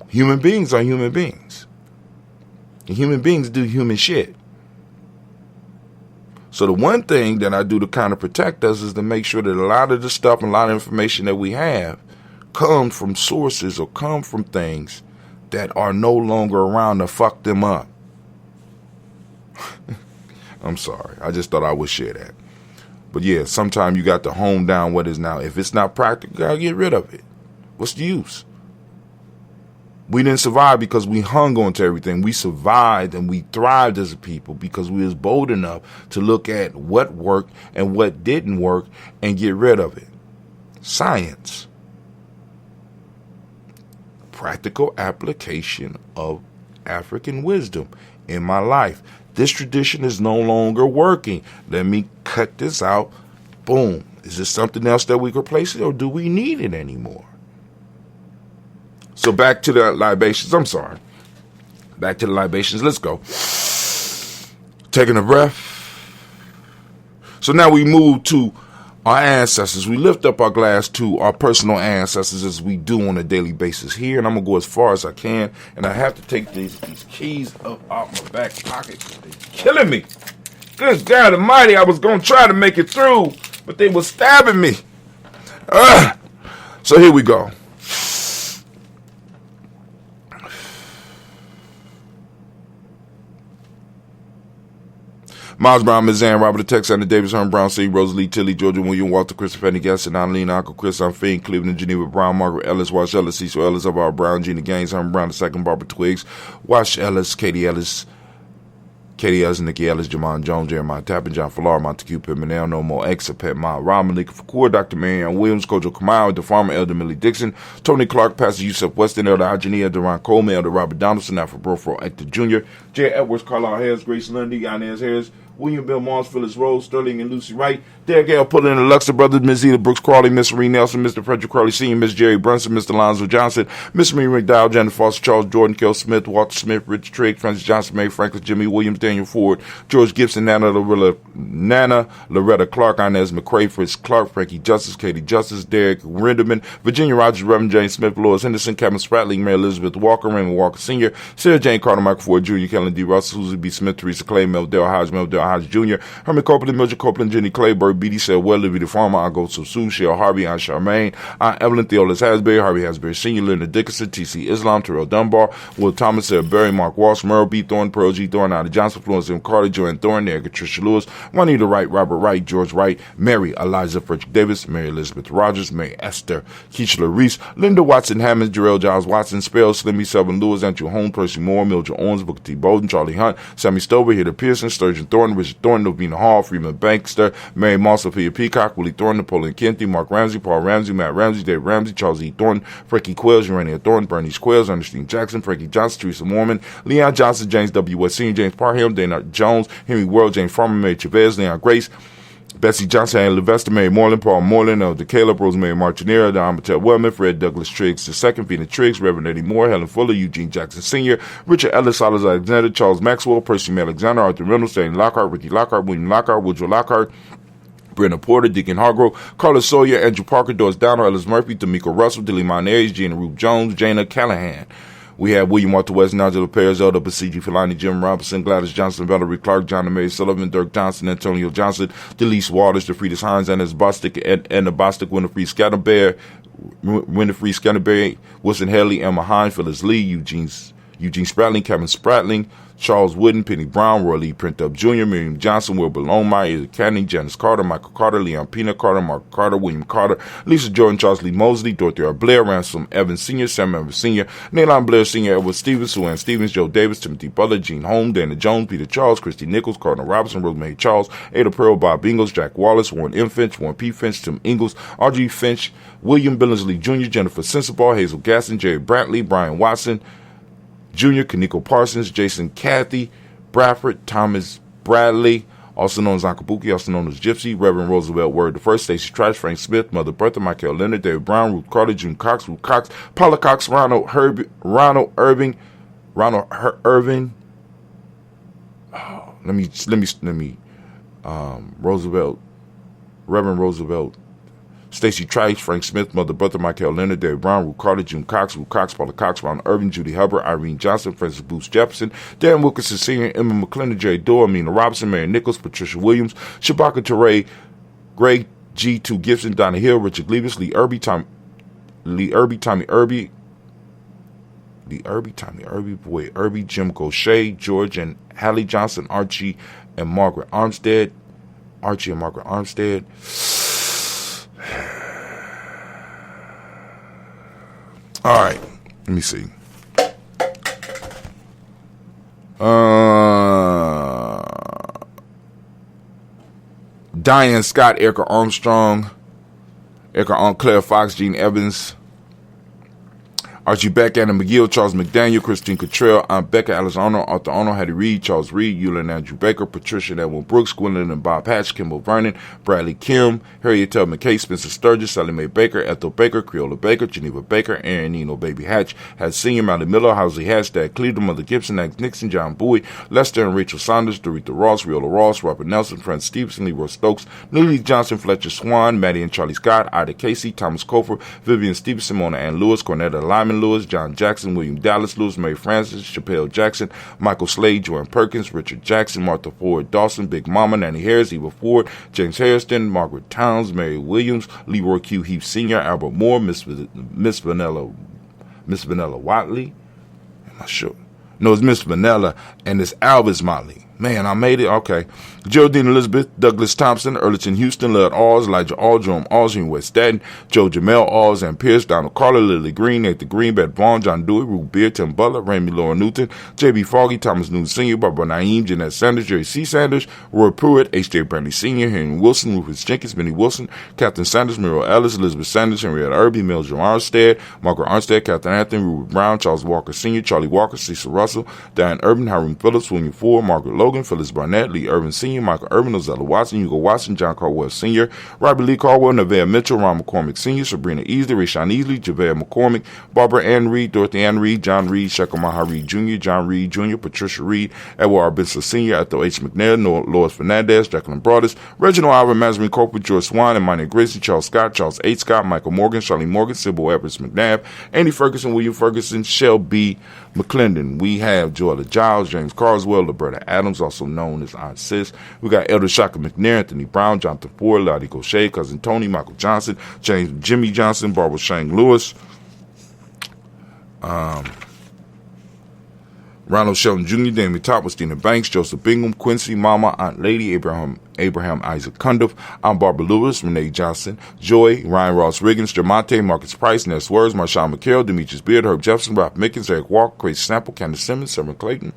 Human beings are human beings. And human beings do human shit. So the one thing that I do to kind of protect us is to make sure that a lot of the stuff and a lot of information that we have come from sources or come from things that are no longer around to fuck them up. I'm sorry. I just thought I would share that. But yeah, sometimes you got to hone down what is now. If it's not practical, you gotta get rid of it. What's the use? We didn't survive because we hung on to everything. We survived and we thrived as a people because we was bold enough to look at what worked and what didn't work and get rid of it. Science. Practical application of African wisdom in my life. This tradition is no longer working. Let me cut this out. Boom. Is this something else that we could replace it, or do we need it anymore? So back to the libations. I'm sorry. Back to the libations. Let's go. Taking a breath. So now we move to our ancestors. We lift up our glass to our personal ancestors as we do on a daily basis here. And I'm going to go as far as I can. And I have to take these keys up out my back pocket. They're killing me. Good God almighty. I was going to try to make it through, but they were stabbing me. So here we go. Miles Brown, Ms. Ann, Robert Texander, Davis, Herman Brown, C. Rosalie, Tilly, Georgia, William, Walter, Christopher, Fanny, Gaston, Annalene, Uncle Chris, Finn, Cleveland, Geneva, Brown, Margaret Ellis, Wash Ellis, Cecil Ellis, of our Brown, Gina Gaines, Herman Brown, II, Barbara Twiggs, Wash Ellis, Katie Ellis, Nikki Ellis, Jamon Jones, Jeremiah Tappan, John Fallar, Montague Pimenel, No More X, Pet Ma, Ron Malika Fakur, Dr. Marianne Williams, Kojo Kamau, the farmer, Elder Millie Dixon, Tony Clark, Pastor Yusuf Weston, Elder Ajania, Deron Coleman, Elder Robert Donaldson, Alfred Brofro, Hector Jr., J. Edwards, Carlisle Harris, Grace Lundy, Inez Harris, William Bill Moss, Phyllis Rose, Sterling and Lucy Wright, Derek Gale, Pullen and the Luxor Brothers, Ms. Eda Brooks Crawley, Miss Marie Nelson, Mr. Frederick Crawley Sr., Miss Jerry Brunson, Mr. Lonzo Johnson, Miss Marie McDowell, Janet Foster, Charles Jordan, Kel Smith, Walter Smith, Rich Trigg, Francis Johnson, Mary Franklin, Jimmy Williams, Daniel Ford, George Gibson, Nana Loretta Clark, Inez McCrae, Fritz Clark, Frankie Justice, Katie Justice, Derek Rinderman, Virginia Rogers, Reverend James Smith, Lois Henderson, Kevin Spratling, Mary Elizabeth Walker, Raymond Walker Sr., Sarah Jane Carter, Michael Ford Jr., Kellen D. Russell, Susie B. Smith, Teresa Clay, Meldale Hodge Jr., Herman Copeland, Mildred Copeland, Jenny Clayburg, B.D. Sell Well, Libby the Farmer, I Go So Sue, Shell Harvey, Aunt Charmaine, Aunt Evelyn Theolis Hasbury, Harvey Hasbury Sr., Linda Dickinson, T.C. Islam, Terrell Dunbar, Will Thomas, Sarah Berry, Mark Walsh, Merle B. Thorne, Pearl G. Thorne, Ida Johnson, Florence M. Carter, Joanne Thorne, Erica Tricia Lewis, Juanita Wright, Robert Wright, George Wright, Mary Eliza Frederick Davis, Mary Elizabeth Rogers, Mary Esther Keishla Reese, Linda Watson Hammonds, Jarrell Giles Watson, Spell, Slimmy Selvin Lewis, Andrew Holmes, Percy Moore, Mildred Owens, Booker T. Bowden, Charlie Hunt, Sammy Stover, Hitter Pearson, Sturgeon Thornton, Richard Thornton, Novena Hall, Freeman Bankster, Mary Moss, Sophia Peacock, Willie Thornton, Napoleon Kennedy, Mark Ramsey, Paul Ramsey, Matt Ramsey, Dave Ramsey, Charles E. Thornton, Frankie Quills, Urania Thornton, Bernice Quills, Ernestine Jackson, Frankie Johnson, Teresa Mormon, Leon Johnson, James W. West Sr., James Parham, Dana Jones, Henry World, James Farmer, Mary Chavez, Leon Grace, Bessie Johnson, Ann Levester, Mary Moreland, Paul Moreland, Elder Caleb, Rosemary Martinera, Don Mattel Wellman, Fred Douglas Triggs II, Phoenix Triggs, Reverend Eddie Moore, Helen Fuller, Eugene Jackson Sr., Richard Ellis, Silas Alexander, Charles Maxwell, Percy M. Alexander, Arthur Reynolds, Stanley Lockhart, Ricky Lockhart, William Lockhart, Woodrow Lockhart, Brenna Porter, Deacon Hargrove, Carlos Sawyer, Andrew Parker, Doris Downer, Ellis Murphy, D'Amico Russell, Dilly Monares, Gina Ruth Jones, Jana Callahan. We have William Walter West, Nigel Perez, Elder Basiji Filani, Jim Robinson, Gladys Johnson, Valerie Clark, John and Mary Sullivan, Dirk Johnson, Antonio Johnson, Delise Waters, DeFriedis Hines, Anna Bostic, and the Bostic, Winifred Scatterberry, Wilson Haley, Emma Hines, Phyllis Lee, Eugene Spratling, Kevin Spratling, Charles Wooden, Penny Brown, Roy Lee Print Up Jr., Miriam Johnson, Wilbur Longmire, Izzy Canning, Janice Carter, Michael Carter, Leon Pina Carter, Mark Carter, William Carter, Lisa Jordan, Charles Lee Mosley, Dorothy R. Blair, Ransom Evans Sr., Sam Evans Sr., Nalon Blair Sr., Edward Stevens, Sue Stevens, Joe Davis, Timothy Butler, Gene Holmes, Dana Jones, Peter Charles, Christy Nichols, Cardinal Robinson, Rosemary Charles, Ada Pearl, Bob Ingalls, Jack Wallace, Warren M. Finch, Warren P. Finch, Tim Ingalls, R.G. Finch, William Billingsley Jr., Jennifer Sensabaugh, Hazel Gaston, Jerry Brantley, Brian Watson Jr., Kaniko Parsons, Jason Cathy, Bradford, Thomas Bradley, also known as Akabuki, also known as Gypsy, Reverend Roosevelt Word I, Stacey Trice, Frank Smith, Mother Bertha, Michael Leonard, David Brown, Ruth Carter, June Cox, Ruth Cox, Paula Cox, Ronald Irving. Roosevelt, Reverend Roosevelt, Stacey Trice, Frank Smith, Mother Bertha, Michael Leonard, David Brown, Ruth Carter, June Cox, Ruth Cox, Paula Cox, Ronald Irving, Judy Hubbard, Irene Johnson, Francis Booth Jefferson, Darren Wilkinson Sr., Emma McClendon, Jerry Dorr, Amina Robinson, Mary Nichols, Patricia Williams, Shabaka Teray, Greg G2 Gibson, Donna Hill, Richard Levis, Lee Irby, Tommy Irby, Jim Gaucher, George and Hallie Johnson, Archie and Margaret Armstead. All right, let me see. Diane Scott, Erica Armstrong, Claire Fox, Gene Evans, Archie Beck, Anna McGill, Charles McDaniel, Christine Cottrell, Aunt Becca, Alice Arnold, Arthur Arnold, Hattie Reed, Charles Reed, Eulin Andrew Baker, Patricia and Edwin Brooks, Gwendolyn and Bob Hatch, Kimball Vernon, Bradley Kim, Harriet Tubman Kay, Spencer Sturgis, Sally Mae Baker, Ethel Baker, Creola Baker, Geneva Baker, Aaron Eno Baby Hatch, Had Senior, Molly Miller, Housley Hatch, Dad Cleveland, Mother Gibson, Max Nixon, John Bowie, Lester and Rachel Saunders, Dorita Ross, Riola Ross, Robert Nelson, Francis Stevenson, Leroy Stokes, Lily Johnson, Fletcher Swan, Maddie and Charlie Scott, Ida Casey, Thomas Cofer, Vivian Stevenson, Mona Ann Lewis, Cornetta Lyman Lewis, John Jackson, William Dallas Lewis, Mary Francis, Chappelle Jackson, Michael Slade, Joanne Perkins, Richard Jackson, Martha Ford Dawson, Big Mama, Nanny Harris, Eva Ford, James Harrison, Margaret Towns, Mary Williams, Leroy Q. Heath Sr., Albert Moore, Miss Vanilla Watley. Am I sure? No, it's Miss Vanilla, and it's Alvis Motley. Man, I made it. Okay. Geraldine Elizabeth, Douglas Thompson, Earlington Houston, Lud Alls, Elijah All, Jerome Alls, West Staten, Joe Jamel Alls, and Pierce, Donald Carter, Lily Green, Nathan Green, Beth Vaughn, John Dewey, Ruth Beard, Tim Butler, Ramey Laura Newton, J.B. Foggy, Thomas Newton Sr., Barbara Naeem, Jeanette Sanders, Jerry C. Sanders, Roy Pruitt, H.J. Brantley Sr., Henry Wilson, Rufus Jenkins, Benny Wilson, Captain Sanders, Muriel Ellis, Elizabeth Sanders, Henrietta Irby, Mildred Armstead, Margaret Armstead, Captain Anthony, Rupert Brown, Charles Walker Sr., Charlie Walker, Cecil Russell, Diane Urban, Hiram Phillips, William Ford, Margaret Logan, Phyllis Barnett, Lee Irvin Sr., Michael Irvin, Ozella Watson, Hugo Watson, John Caldwell Sr., Robert Lee Caldwell, Nevaeh Mitchell, Ron McCormick Sr., Sabrina Easley, Rashawn Easley, Javea McCormick, Barbara Ann Reed, Dorothy Ann Reed, John Reed, Shekel Maha Reed Jr., John Reed Jr., Patricia Reed, Edward R. Benson Sr., Ethel H. McNair, Lois Fernandez, Jacqueline Broadus, Reginald Alvin, Mazarine Corporal, George Swan, and Minor Gracie, Charles Scott, Charles H. Scott, Michael Morgan, Charlie Morgan, Sybil Evers McNabb, Andy Ferguson, William Ferguson, Shell B. McClendon. We have Joella Giles, James Carswell, Liberta Adams, also known as Aunt Sis. We got Elder Shaka McNair, Anthony Brown, Jonathan Ford, Lottie Gaucher, Cousin Tony, Michael Johnson, Jimmy Johnson, Barbara Shane Lewis, Ronald Shelton Jr., Damien Top, Stina Banks, Joseph Bingham, Quincy, Mama, Aunt Lady, Abraham Isaac Cundiff, I'm Barbara Lewis, Renee Johnson, Joy, Ryan Ross Riggins, Jamonte, Marcus Price, Ness Words, Marshawn McHale, Demetrius Beard, Herb Jefferson, Ralph Mickens, Eric Walker, Grace Snapple, Candace Simmons, Severn Clayton,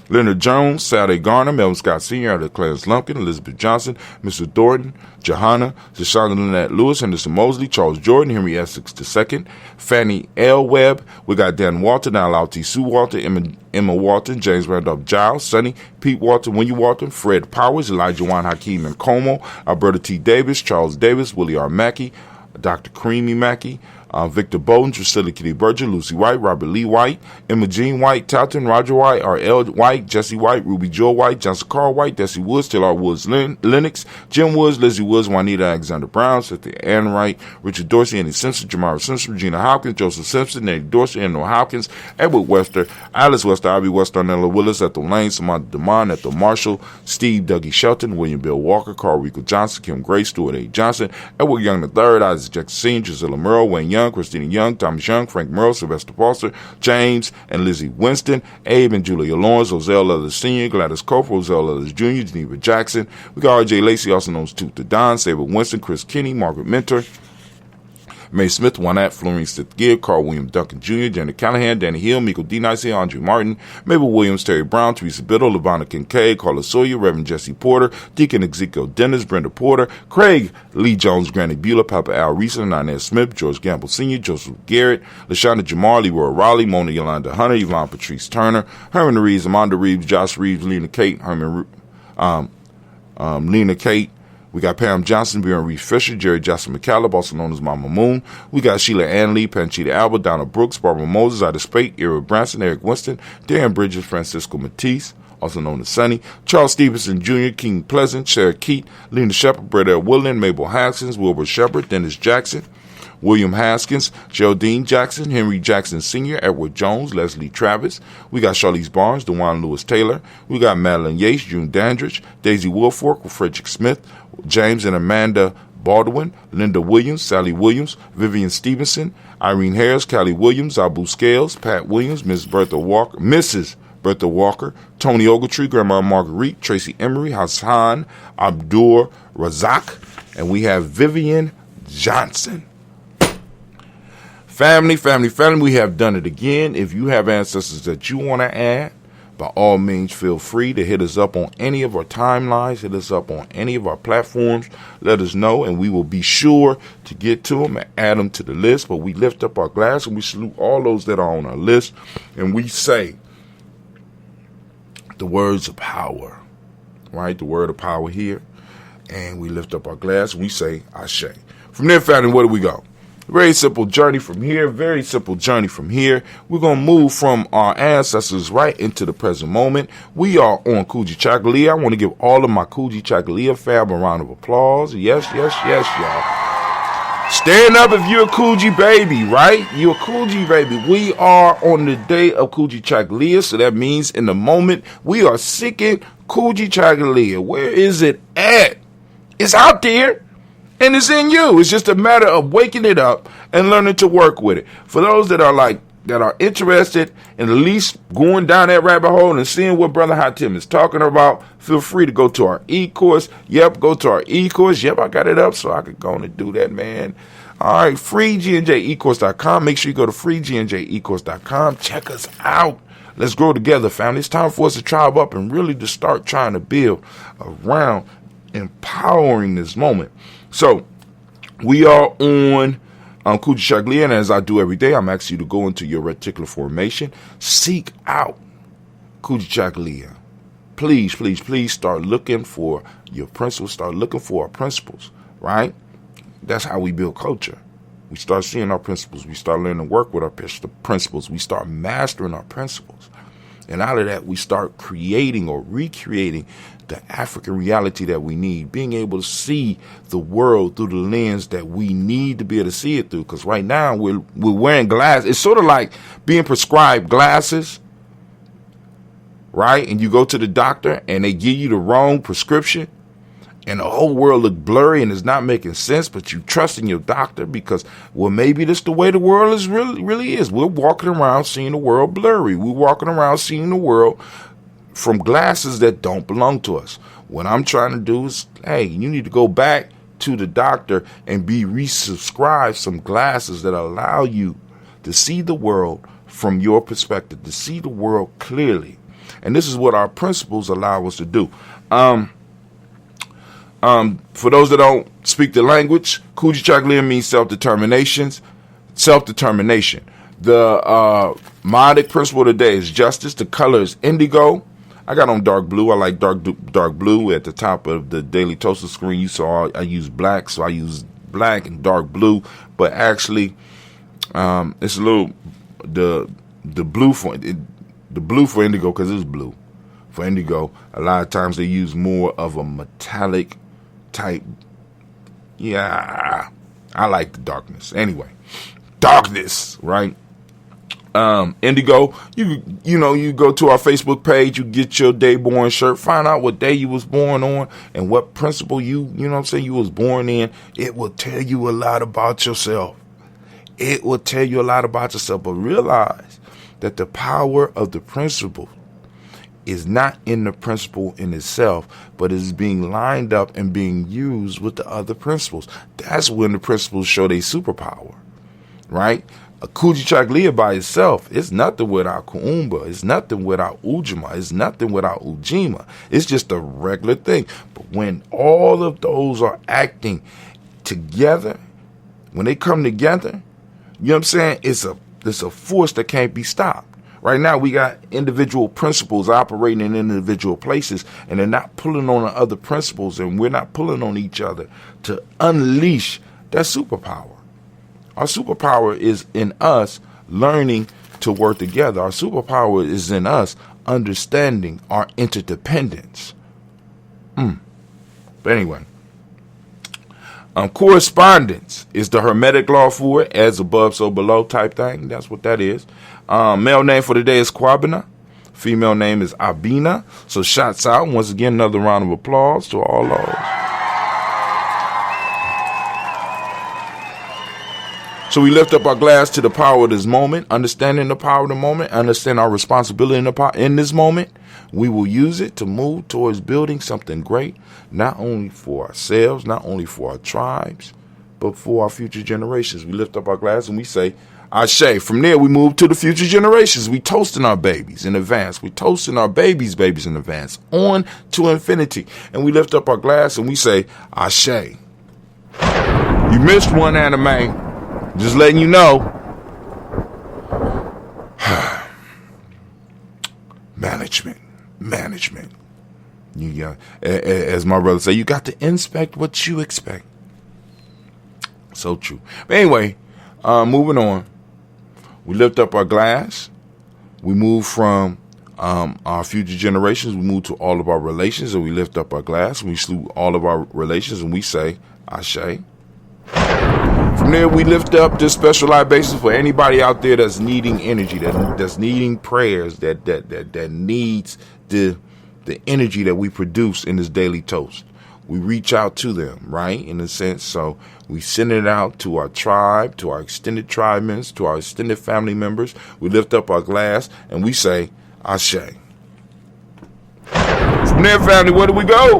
Leonard Jones, Saturday Garner, Melvin Scott Sr., Elder Clarence Lumpkin, Elizabeth Johnson, Mr. Thornton, Johanna, Deshaunda Lynette Lewis, Henderson Mosley, Charles Jordan, Henry Essex II, Fannie L. Webb. We got Dan Walton, Al T. Sue Walton, Emma Walton, James Randolph Giles, Sonny, Pete Walton, Winnie Walton, Fred Powers, Elijah Juan Hakeem and Como, Alberta T. Davis, Charles Davis, Willie R. Mackey, Dr. Creamy Mackey, Victor Bowden, Drusilla Kitty Berger, Lucy White, Robert Lee White, Emma Jean White, Talton, Roger White, R.L. White, Jesse White, Ruby Joe White, Johnson Carl White, Desi Woods, Taylor Woods, Lennox, Jim Woods, Lizzie Woods, Juanita Alexander Brown, Cynthia Ann Wright, Richard Dorsey, Andy Simpson, Jamara Simpson, Regina Hopkins, Joseph Simpson, Eddie Dorsey, Andrew Hopkins, Edward Wester, Alice Wester, Ivy Wester, Arnella Willis, Ethel Lane, Samantha DeMond, Ethel Marshall, Steve Dougie Shelton, William Bill Walker, Carl Rico Johnson, Kim Gray, Stuart A. Johnson, Edward Young III, Isaac Jackson Sr., Gisela Merle, Wayne Young, Christina Young, Thomas Young, Frank Merle, Sylvester Foster, James and Lizzie Winston, Abe and Julia Lawrence, Ozell Leathers Sr., Gladys Cofer, Ozell Leathers Jr., Geneva Jackson. We got R.J. Lacey, also known as Tooth the Don, Saber Winston, Chris Kinney, Margaret Mentor, May Smith, Juanette, Florine Stith Gibb, Carl William Duncan Jr., Janet Callahan, Danny Hill, Miko D. Nicey, Andre Martin, Mabel Williams, Terry Brown, Teresa Biddle, Lavonna Kincaid, Carla Sawyer, Reverend Jesse Porter, Deacon Ezekiel Dennis, Brenda Porter, Craig Lee Jones, Granny Beulah, Papa Al Reese, Inez Smith, George Gamble Sr., Joseph Garrett, LaShonda Jamar, Leroy Raleigh, Mona Yolanda Hunter, Yvonne Patrice Turner, Herman Reeves, Amanda Reeves, Josh Reeves, Lena Kate, Lena Kate. We got Pam Johnson, Bjorn Reed Fisher, Jerry Johnson McCallum, also known as Mama Moon. We got Sheila Ann Lee, Panchita Alba, Donna Brooks, Barbara Moses, Ida Spate, Ira Branson, Eric Winston, Darren Bridges, Francisco Matisse, also known as Sonny, Charles Stevenson Jr., King Pleasant, Sarah Keat, Lena Shepard, Brett L. Woodland, Mabel Haskins, Wilbur Shepard, Dennis Jackson, William Haskins, Geraldine Jackson, Henry Jackson Sr., Edward Jones, Leslie Travis. We got Charlize Barnes, DeJuan Lewis Taylor. We got Madeline Yates, June Dandridge, Daisy Wilfork, Frederick Smith, James and Amanda Baldwin, Linda Williams, Sally Williams, Vivian Stevenson, Irene Harris, Callie Williams, Abu Scales, Pat Williams, Mrs. Bertha Walker, Tony Ogletree, Grandma Marguerite, Tracy Emery, Hassan Abdur Razak, and we have Vivian Johnson. Family, we have done it again. If you have ancestors that you want to add, by all means, feel free to hit us up on any of our timelines, hit us up on any of our platforms. Let us know, and we will be sure to get to them and add them to the list. But we lift up our glass and we salute all those that are on our list, and we say the words of power, right? The word of power here, and we lift up our glass and we say Ashe. From there, family, where do we go? Very simple journey from here. We're going to move from our ancestors right into the present moment. We are on Kujichagulia. I want to give all of my Kujichagulia fam a round of applause. Yes, y'all. Stand up if you're a Kuji baby, right? You're a Kuji baby. We are on the day of Kujichagulia, so that means in the moment we are seeking Kujichagulia. Where is it at? It's out there. And it's in you. It's just a matter of waking it up and learning to work with it. For those that are interested in at least going down that rabbit hole and seeing what Brother Hatim is talking about, feel free to go to our e-course. Go to our e-course. I got it up so I could go on and do that, man. All right, freegnjecourse.com. Make sure you go to freegnjecourse.com. Check us out. Let's grow together, family. It's time for us to tribe up and really to start trying to build around empowering this moment. So, we are on Kujichagulia, and as I do every day, I'm asking you to go into your reticular formation. Seek out Kujichagulia. Please start looking for your principles. Start looking for our principles, right? That's how we build culture. We start seeing our principles. We start learning to work with our principles. We start mastering our principles. And out of that, we start creating or recreating the African reality that we need, being able to see the world through the lens that we need to be able to see it through. Because right now we're wearing glasses. It's sort of like being prescribed glasses, right? And you go to the doctor and they give you the wrong prescription and the whole world look blurry and it's not making sense, but you trust in your doctor because, well, maybe this the way the world is really is. We're walking around seeing the world blurry. We're walking around seeing the world from glasses that don't belong to us. What I'm trying to do is, hey, you need to go back to the doctor and be resubscribed some glasses that allow you to see the world from your perspective, to see the world clearly. And this is what our principles allow us to do. For those that don't speak the language, Kujichagulia means self-determination. The modic principle today is justice. The color is indigo. I got on dark blue. I like dark blue. At the top of the Daily Toaster screen, you saw I use black, so I use black and dark blue. But actually, it's a little the blue for indigo because it's blue. For indigo, a lot of times they use more of a metallic type. Yeah, I like the darkness. Anyway, darkness, right? Indigo, you go to our Facebook page, you get your day born shirt, find out what day you was born on and what principle you was born in. It will tell you a lot about yourself. But realize that the power of the principle is not in the principle in itself, but is being lined up and being used with the other principles. That's when the principles show their superpower, right? A Kujichagulia by itself is nothing without Kuumba. It's nothing without Ujima. It's nothing without Ujima. It's just a regular thing. But when all of those are acting together, when they come together, you know what I'm saying? It's a force that can't be stopped. Right now, we got individual principles operating in individual places, and they're not pulling on the other principles, and we're not pulling on each other to unleash that superpower. Our superpower is in us learning to work together. Our superpower is in us understanding our interdependence. But anyway, correspondence is the Hermetic law for it, as above, so below type thing. That's what that is. Male name for the day is Kwabena. Female name is Abina. So shots out. Once again, another round of applause to all those. So we lift up our glass to the power of this moment, understanding the power of the moment, understand our responsibility in this moment. We will use it to move towards building something great, not only for ourselves, not only for our tribes, but for our future generations. We lift up our glass and we say, Ashe. From there, we move to the future generations. We toasting our babies in advance. We toasting our babies in advance, on to infinity. And we lift up our glass and we say, Ashe. You missed one, anime. Just letting you know. Management. As my brother say, you got to inspect what you expect. So true. But anyway, moving on. We lift up our glass. We move from our future generations. We move to all of our relations, and we lift up our glass. We salute all of our relations, and we say, Ashe. From there, we lift up this special libation for anybody out there that's needing energy, that's needing prayers, that needs the energy that we produce in this daily toast. We reach out to them, right, in a sense. So we send it out to our tribe, to our extended tribe members, to our extended family members. We lift up our glass and we say, Ashe. From there, family, where do we go?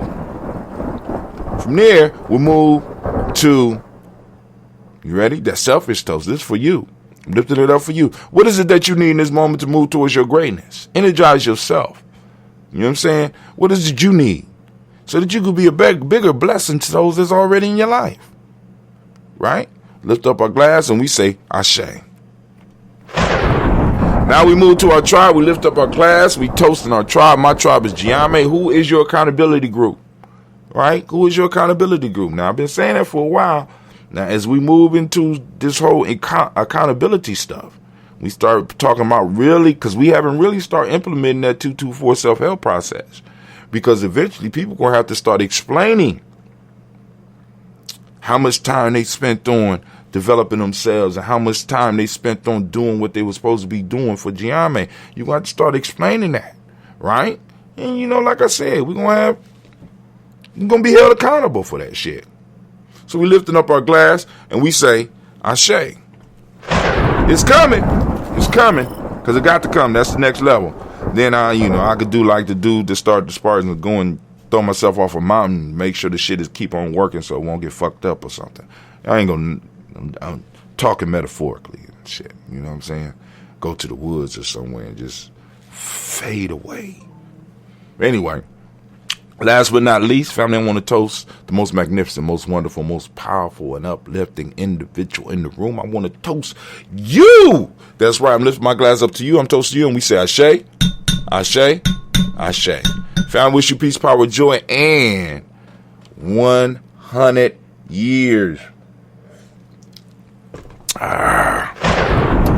From there, we move to, you ready? That selfish toast. This is for you. I'm lifting it up for you. What is it that you need in this moment to move towards your greatness? Energize yourself. You know what I'm saying? What is it you need? So that you could be a bigger blessing to those that's already in your life. Right? Lift up our glass and we say, Ashe. Now we move to our tribe. We lift up our glass. We toast in our tribe. My tribe is Gye-Nyame. Who is your accountability group? Right? Who is your accountability group? Now, I've been saying that for a while. Now, as we move into this whole accountability stuff, we start talking about really, because we haven't really started implementing that 224 self-help process. Because eventually people are going to have to start explaining how much time they spent on developing themselves and how much time they spent on doing what they were supposed to be doing for Gye-Nyame. You're going to have to start explaining that, right? And, you know, like I said, you're going to be held accountable for that shit. So we're lifting up our glass and we say, Ashe. It's coming. It's coming. Because it got to come. That's the next level. Then I could do like the dude that started the Spartans and go and throw myself off a mountain, make sure the shit is keep on working so it won't get fucked up or something. I'm talking metaphorically and shit. You know what I'm saying? Go to the woods or somewhere and just fade away. Anyway, last but not least, family, I want to toast the most magnificent, most wonderful, most powerful and uplifting individual in the room. I want to toast you. That's right. I'm lifting my glass up to you. I'm toasting you and we say Ashe. Ashe, Ashe. Family, wish you peace, power, joy, and 100 years.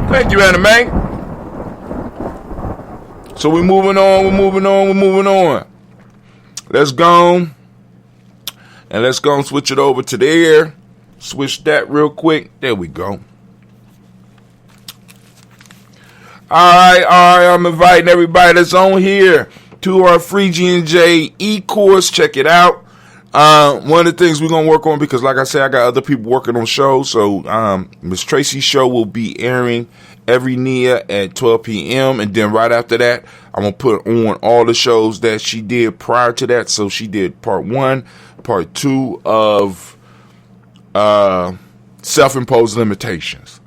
Thank you, anime. So we're moving on. Let's go. And let's go and switch it over to the air. Switch that real quick. There we go. All right. I'm inviting everybody that's on here to our free GNJ e-course. Check it out. One of the things we're going to work on, because like I said, I got other people working on shows. So Miss Tracy's show will be airing every Nia at 12 p.m. And then right after that, I'm going to put on all the shows that she did prior to that. So she did part 1, part 2 of self-imposed limitations.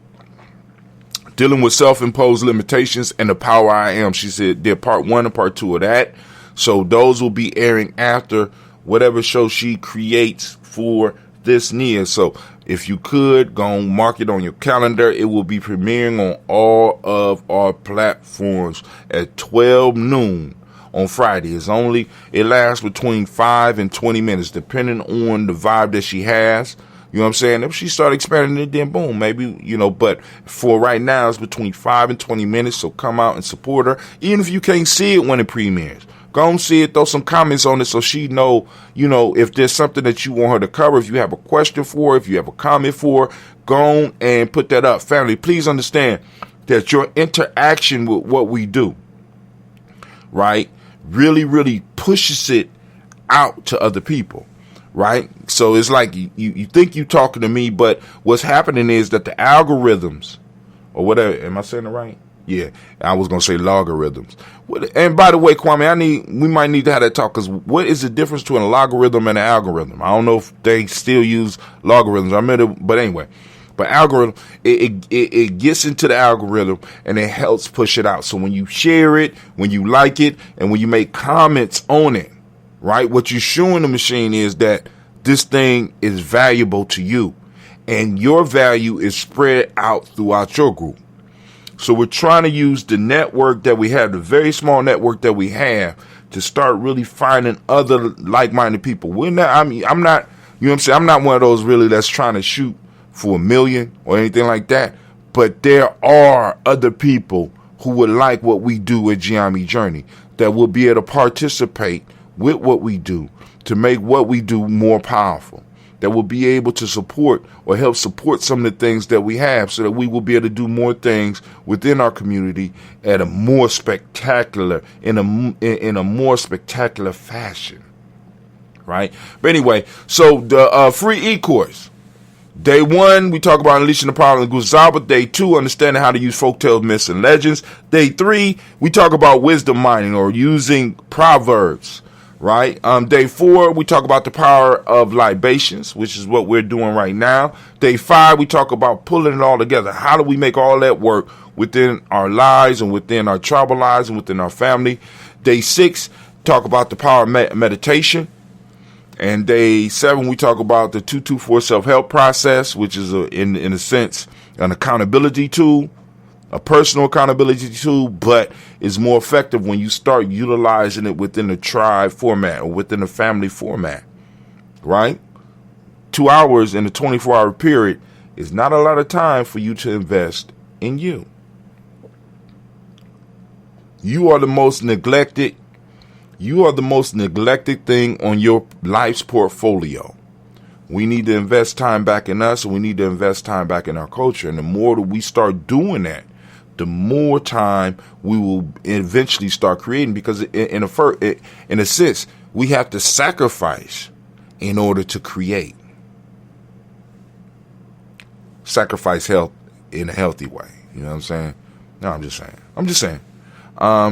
Dealing with self-imposed limitations and the power I am. She said did part 1 and part 2 of that. So those will be airing after whatever show she creates for this Nia. So If you could, go and mark it on your calendar. It will be premiering on all of our platforms at 12 noon on Friday. It lasts between 5 and 20 minutes, depending on the vibe that she has. You know what I'm saying? If she start expanding it, then boom, maybe, but for right now, it's between 5 and 20 minutes. So come out and support her. Even if you can't see it when it premieres, go and see it, throw some comments on it so she know, if there's something that you want her to cover, if you have a question for her, if you have a comment for her, go on and put that up. Family, please understand that your interaction with what we do, right, really, really pushes it out to other people. Right? So it's like you think you're talking to me, but what's happening is that the algorithms, or whatever, am I saying it right? Yeah, I was going to say logarithms. And by the way, Kwame, we might need to have that talk, because what is the difference between a logarithm and an algorithm? I don't know if they still use logarithms. But anyway, but algorithm, it gets into the algorithm and it helps push it out. So when you share it, when you like it, and when you make comments on it, right, what you're showing the machine is that this thing is valuable to you, and your value is spread out throughout your group. So we're trying to use the network that we have, the very small network that we have, to start really finding other like-minded people. I'm not, you know what I'm saying? I'm not one of those really that's trying to shoot for 1 million or anything like that. But there are other people who would like what we do at Gye-Nyame Journey, that will be able to participate with what we do to make what we do more powerful, that will be able to support or help support some of the things that we have, so that we will be able to do more things within our community at a more spectacular, in a more spectacular fashion, right? But anyway, so the free e-course. Day 1, we talk about unleashing the power of the Guzaba. Day 2, understanding how to use folktales, myths, and legends. Day 3, we talk about wisdom mining, or using proverbs. Right. Day 4, we talk about the power of libations, which is what we're doing right now. Day 5, we talk about pulling it all together. How do we make all that work within our lives and within our tribal lives and within our family? Day 6, talk about the power of meditation. And day 7, we talk about the 224 self-help process, which is in a sense an accountability tool, a personal accountability tool, but is more effective when you start utilizing it within the tribe format or within the family format, right? 2 hours in a 24-hour period is not a lot of time for you to invest in you. You are the most neglected thing on your life's portfolio. We need to invest time back in us, and we need to invest time back in our culture. And the more that we start doing that, the more time we will eventually start creating, because in a sense, we have to sacrifice in order to create. Sacrifice health in a healthy way. You know what I'm saying? No, I'm just saying.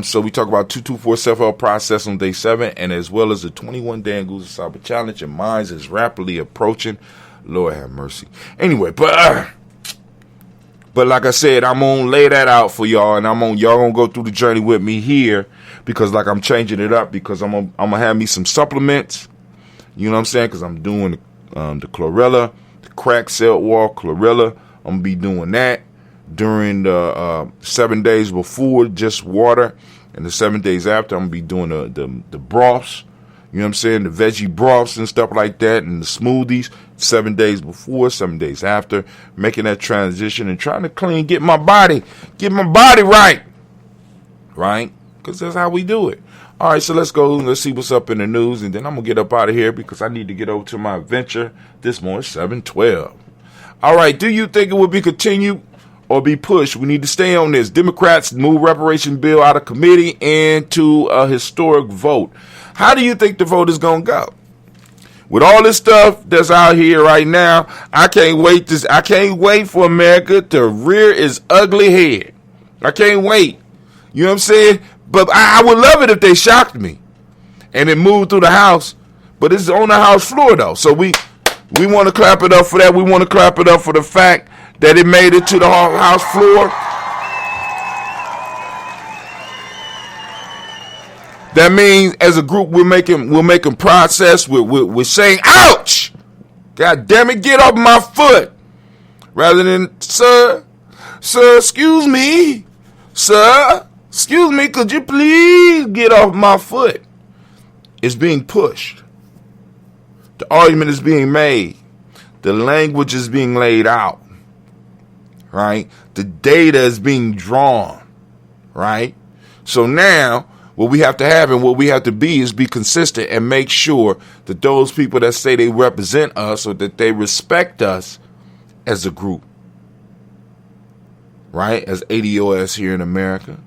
So we talk about 224 self-help process on day 7, and as well as the 21-day Nguza Saba challenge, and mine is rapidly approaching. Lord have mercy. Anyway, but like I said, I'm going to lay that out for y'all, and y'all going to go through the journey with me here, because like I'm changing it up, because I'm going to have me some supplements, you know what I'm saying, because I'm doing the chlorella, the crack cell wall chlorella. I'm going to be doing that during the 7 days before, just water, and the 7 days after, I'm going to be doing the broths, you know what I'm saying, the veggie broths and stuff like that, and the smoothies, 7 days before, 7 days after, making that transition and trying to get my body right, because that's how we do it. All right, so let's go, let's see what's up in the news, and then I'm going to get up out of here, because I need to get over to my adventure this morning, 7:12. All right, do you think it will be continued or be pushed? We need to stay on this. Democrats move reparation bill out of committee and to a historic vote. How do you think the vote is going to go? With all this stuff that's out here right now, I can't wait for America to rear its ugly head. I can't wait. You know what I'm saying? But I would love it if they shocked me and it moved through the House. But it's on the House floor, though. So we want to clap it up for that. We want to clap it up for the fact that it made it to the House floor. That means as a group we're making progress. We're saying ouch. God damn it, get off my foot. Rather than, sir, excuse me. Sir, excuse me, could you please get off my foot? It's being pushed. The argument is being made. The language is being laid out. Right? The data is being drawn. Right? So now, what we have to have and what we have to be is be consistent and make sure that those people that say they represent us or that they respect us as a group, right? As ADOS here in America,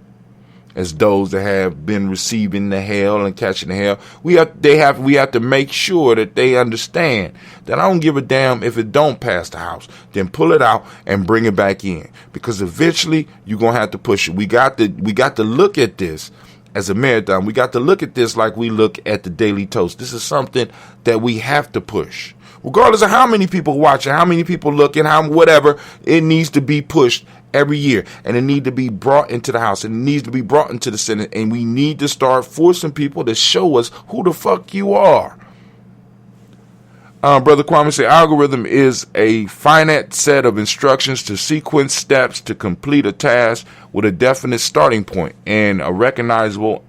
as those that have been receiving the hell and catching the hell, we have to make sure that they understand that I don't give a damn if it don't pass the House. Then pull it out and bring it back in, because eventually you're gonna have to push it. We got to look at this as a marathon. We got to look at this like we look at the Daily Toast. This is something that we have to push. Regardless of how many people watch it, how many people look, and how whatever, it needs to be pushed every year. And it needs to be brought into the House. And it needs to be brought into the Senate. And we need to start forcing people to show us who the fuck you are. Brother Kwame said, algorithm is a finite set of instructions to sequence steps to complete a task with a definite starting point and a recognizable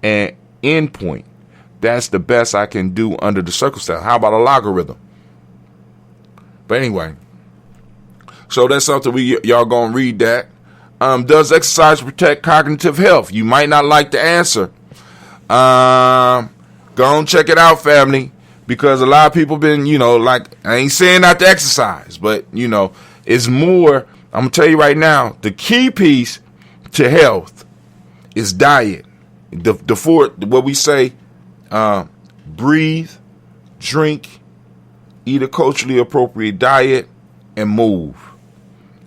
end point. That's the best I can do under the circumstance. How about a logarithm? But anyway, so that's something y'all gonna read that. Does exercise protect cognitive health? You might not like the answer. Go and check it out, family. Because a lot of people been, like, I ain't saying not to exercise, but, it's more, I'm going to tell you right now, the key piece to health is diet. What we say, breathe, drink, eat a culturally appropriate diet, and move.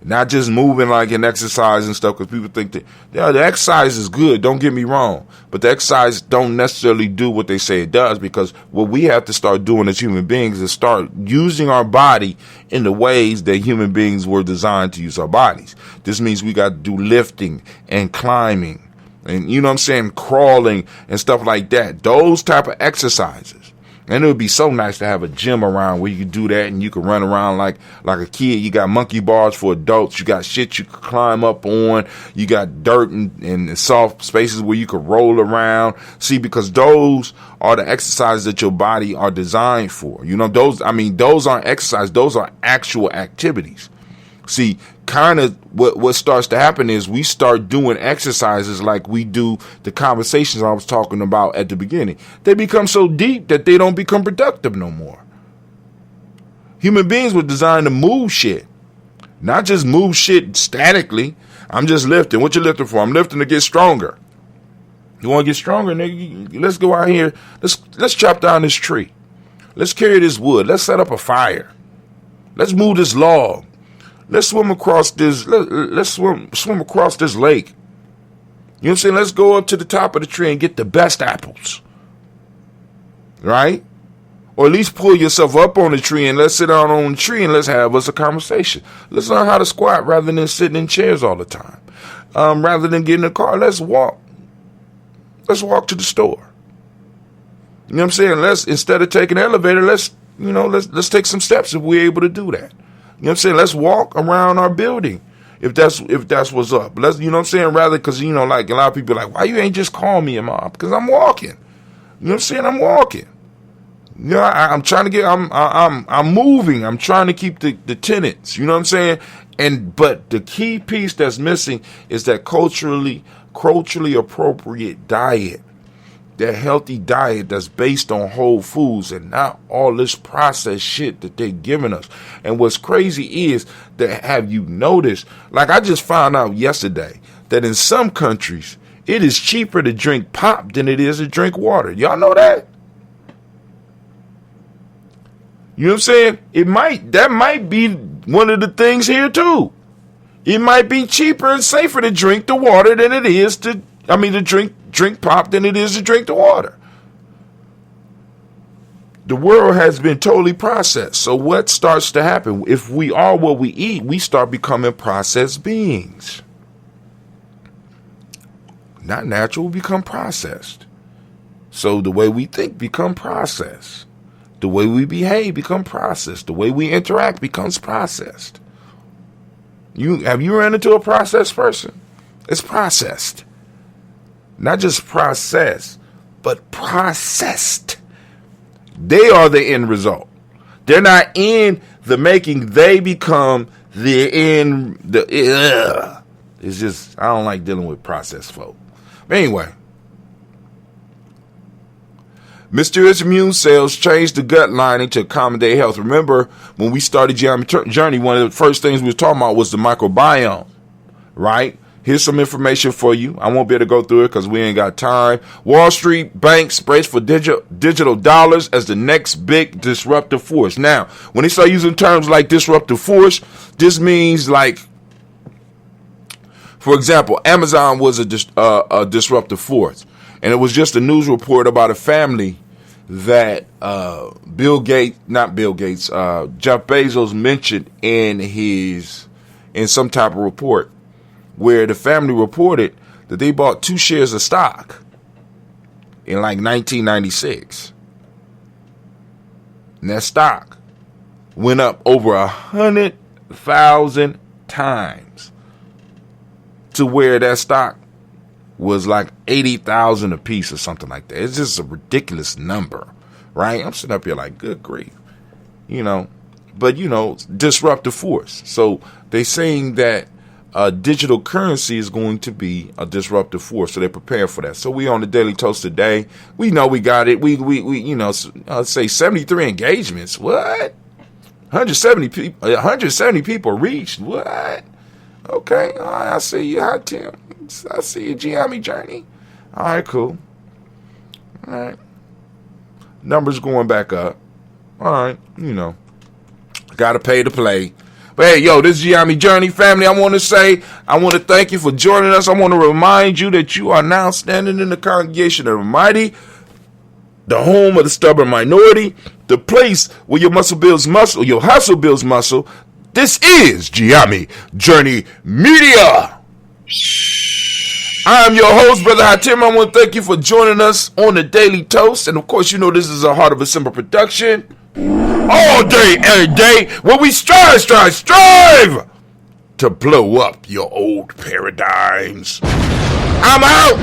Not just moving like in exercise and stuff, because people think that the exercise is good, don't get me wrong. But the exercise don't necessarily do what they say it does, because what we have to start doing as human beings is start using our body in the ways that human beings were designed to use our bodies. This means we got to do lifting and climbing and, crawling and stuff like that. Those type of exercises. And it would be so nice to have a gym around where you can do that and you can run around like a kid. You got monkey bars for adults. You got shit you can climb up on. You got dirt and soft spaces where you can roll around. See, because those are the exercises that your body are designed for. Those aren't exercise. Those are actual activities. See, kind of what starts to happen is we start doing exercises like we do the conversations I was talking about at the beginning. They become so deep that they don't become productive no more. Human beings were designed to move shit, not just move shit statically. I'm just lifting. What you lifting for? I'm lifting to get stronger. You want to get stronger, nigga? Let's go out here. Let's chop down this tree. Let's carry this wood. Let's set up a fire. Let's move this log. Let's swim across this. Let's swim across this lake. You know what I'm saying? Let's go up to the top of the tree and get the best apples, right? Or at least pull yourself up on the tree and let's sit down on the tree and let's have us a conversation. Let's learn how to squat rather than sitting in chairs all the time. Rather than getting in the car, let's walk. Let's walk to the store. You know what I'm saying? Instead of taking the elevator, let's take some steps if we're able to do that. You know what I'm saying? Let's walk around our building if that's what's up. Let's, you know what I'm saying? Rather, because, like a lot of people are like, why you ain't just call me, Mom? Because I'm walking. You know what I'm saying? I'm walking. I'm trying to I'm moving. I'm trying to keep the tenants. You know what I'm saying? But the key piece that's missing is that culturally appropriate diet. That healthy diet that's based on whole foods and not all this processed shit that they're giving us. And what's crazy is that, have you noticed, like I just found out yesterday, that in some countries, it is cheaper to drink pop than it is to drink water. Y'all know that? You know what I'm saying? That might be one of the things here too. It might be cheaper and safer to drink the water than it is to drink pop than it is to drink the water. The world has been totally processed. So what starts to happen? If we are what we eat, we start becoming processed beings. Not natural, we become processed. So the way we think become processed. The way we behave becomes processed. The way we interact becomes processed. Have you ran into a processed person? It's processed. Not just processed, but processed. They are the end result. They're not in the making. They become the end. It's just, I don't like dealing with processed folk. But anyway. Mysterious immune cells change the gut lining to accommodate health. Remember, when we started Gye-Nyame Journey, one of the first things we were talking about was the microbiome, right? Here's some information for you. I won't be able to go through it because we ain't got time. Wall Street banks brace for digital dollars as the next big disruptive force. Now, when they start using terms like disruptive force, this means like, for example, Amazon was a disruptive force. And it was just a news report about a family that Jeff Bezos mentioned in some type of report, where the family reported that they bought 2 shares of stock in like 1996. And that stock went up over 100,000 times to where that stock was like 80,000 a piece or something like that. It's just a ridiculous number, right? I'm sitting up here like, good grief, but disruptive force. So they're saying that digital currency is going to be a disruptive force. So they're prepared for that. So we on the Daily Toast today. We know we got it. We let's say 73 engagements. What? 170 people reached. What? Okay. All right, I see you. Hi, Tim. I see your Gye-Nyame Journey. All right, cool. All right. Numbers going back up. All right, got to pay to play. But hey, this is Gye-Nyame Journey family. I want to thank you for joining us. I want to remind you that you are now standing in the congregation of the mighty, the home of the stubborn minority, the place where your muscle builds muscle, your hustle builds muscle. This is Gye-Nyame Journey Media. I am your host, Brother Hatim. I want to thank you for joining us on the Daily Toast. And of course, this is a Heart of a Simple production. All day, every day, where we strive to blow up your old paradigms. I'm out.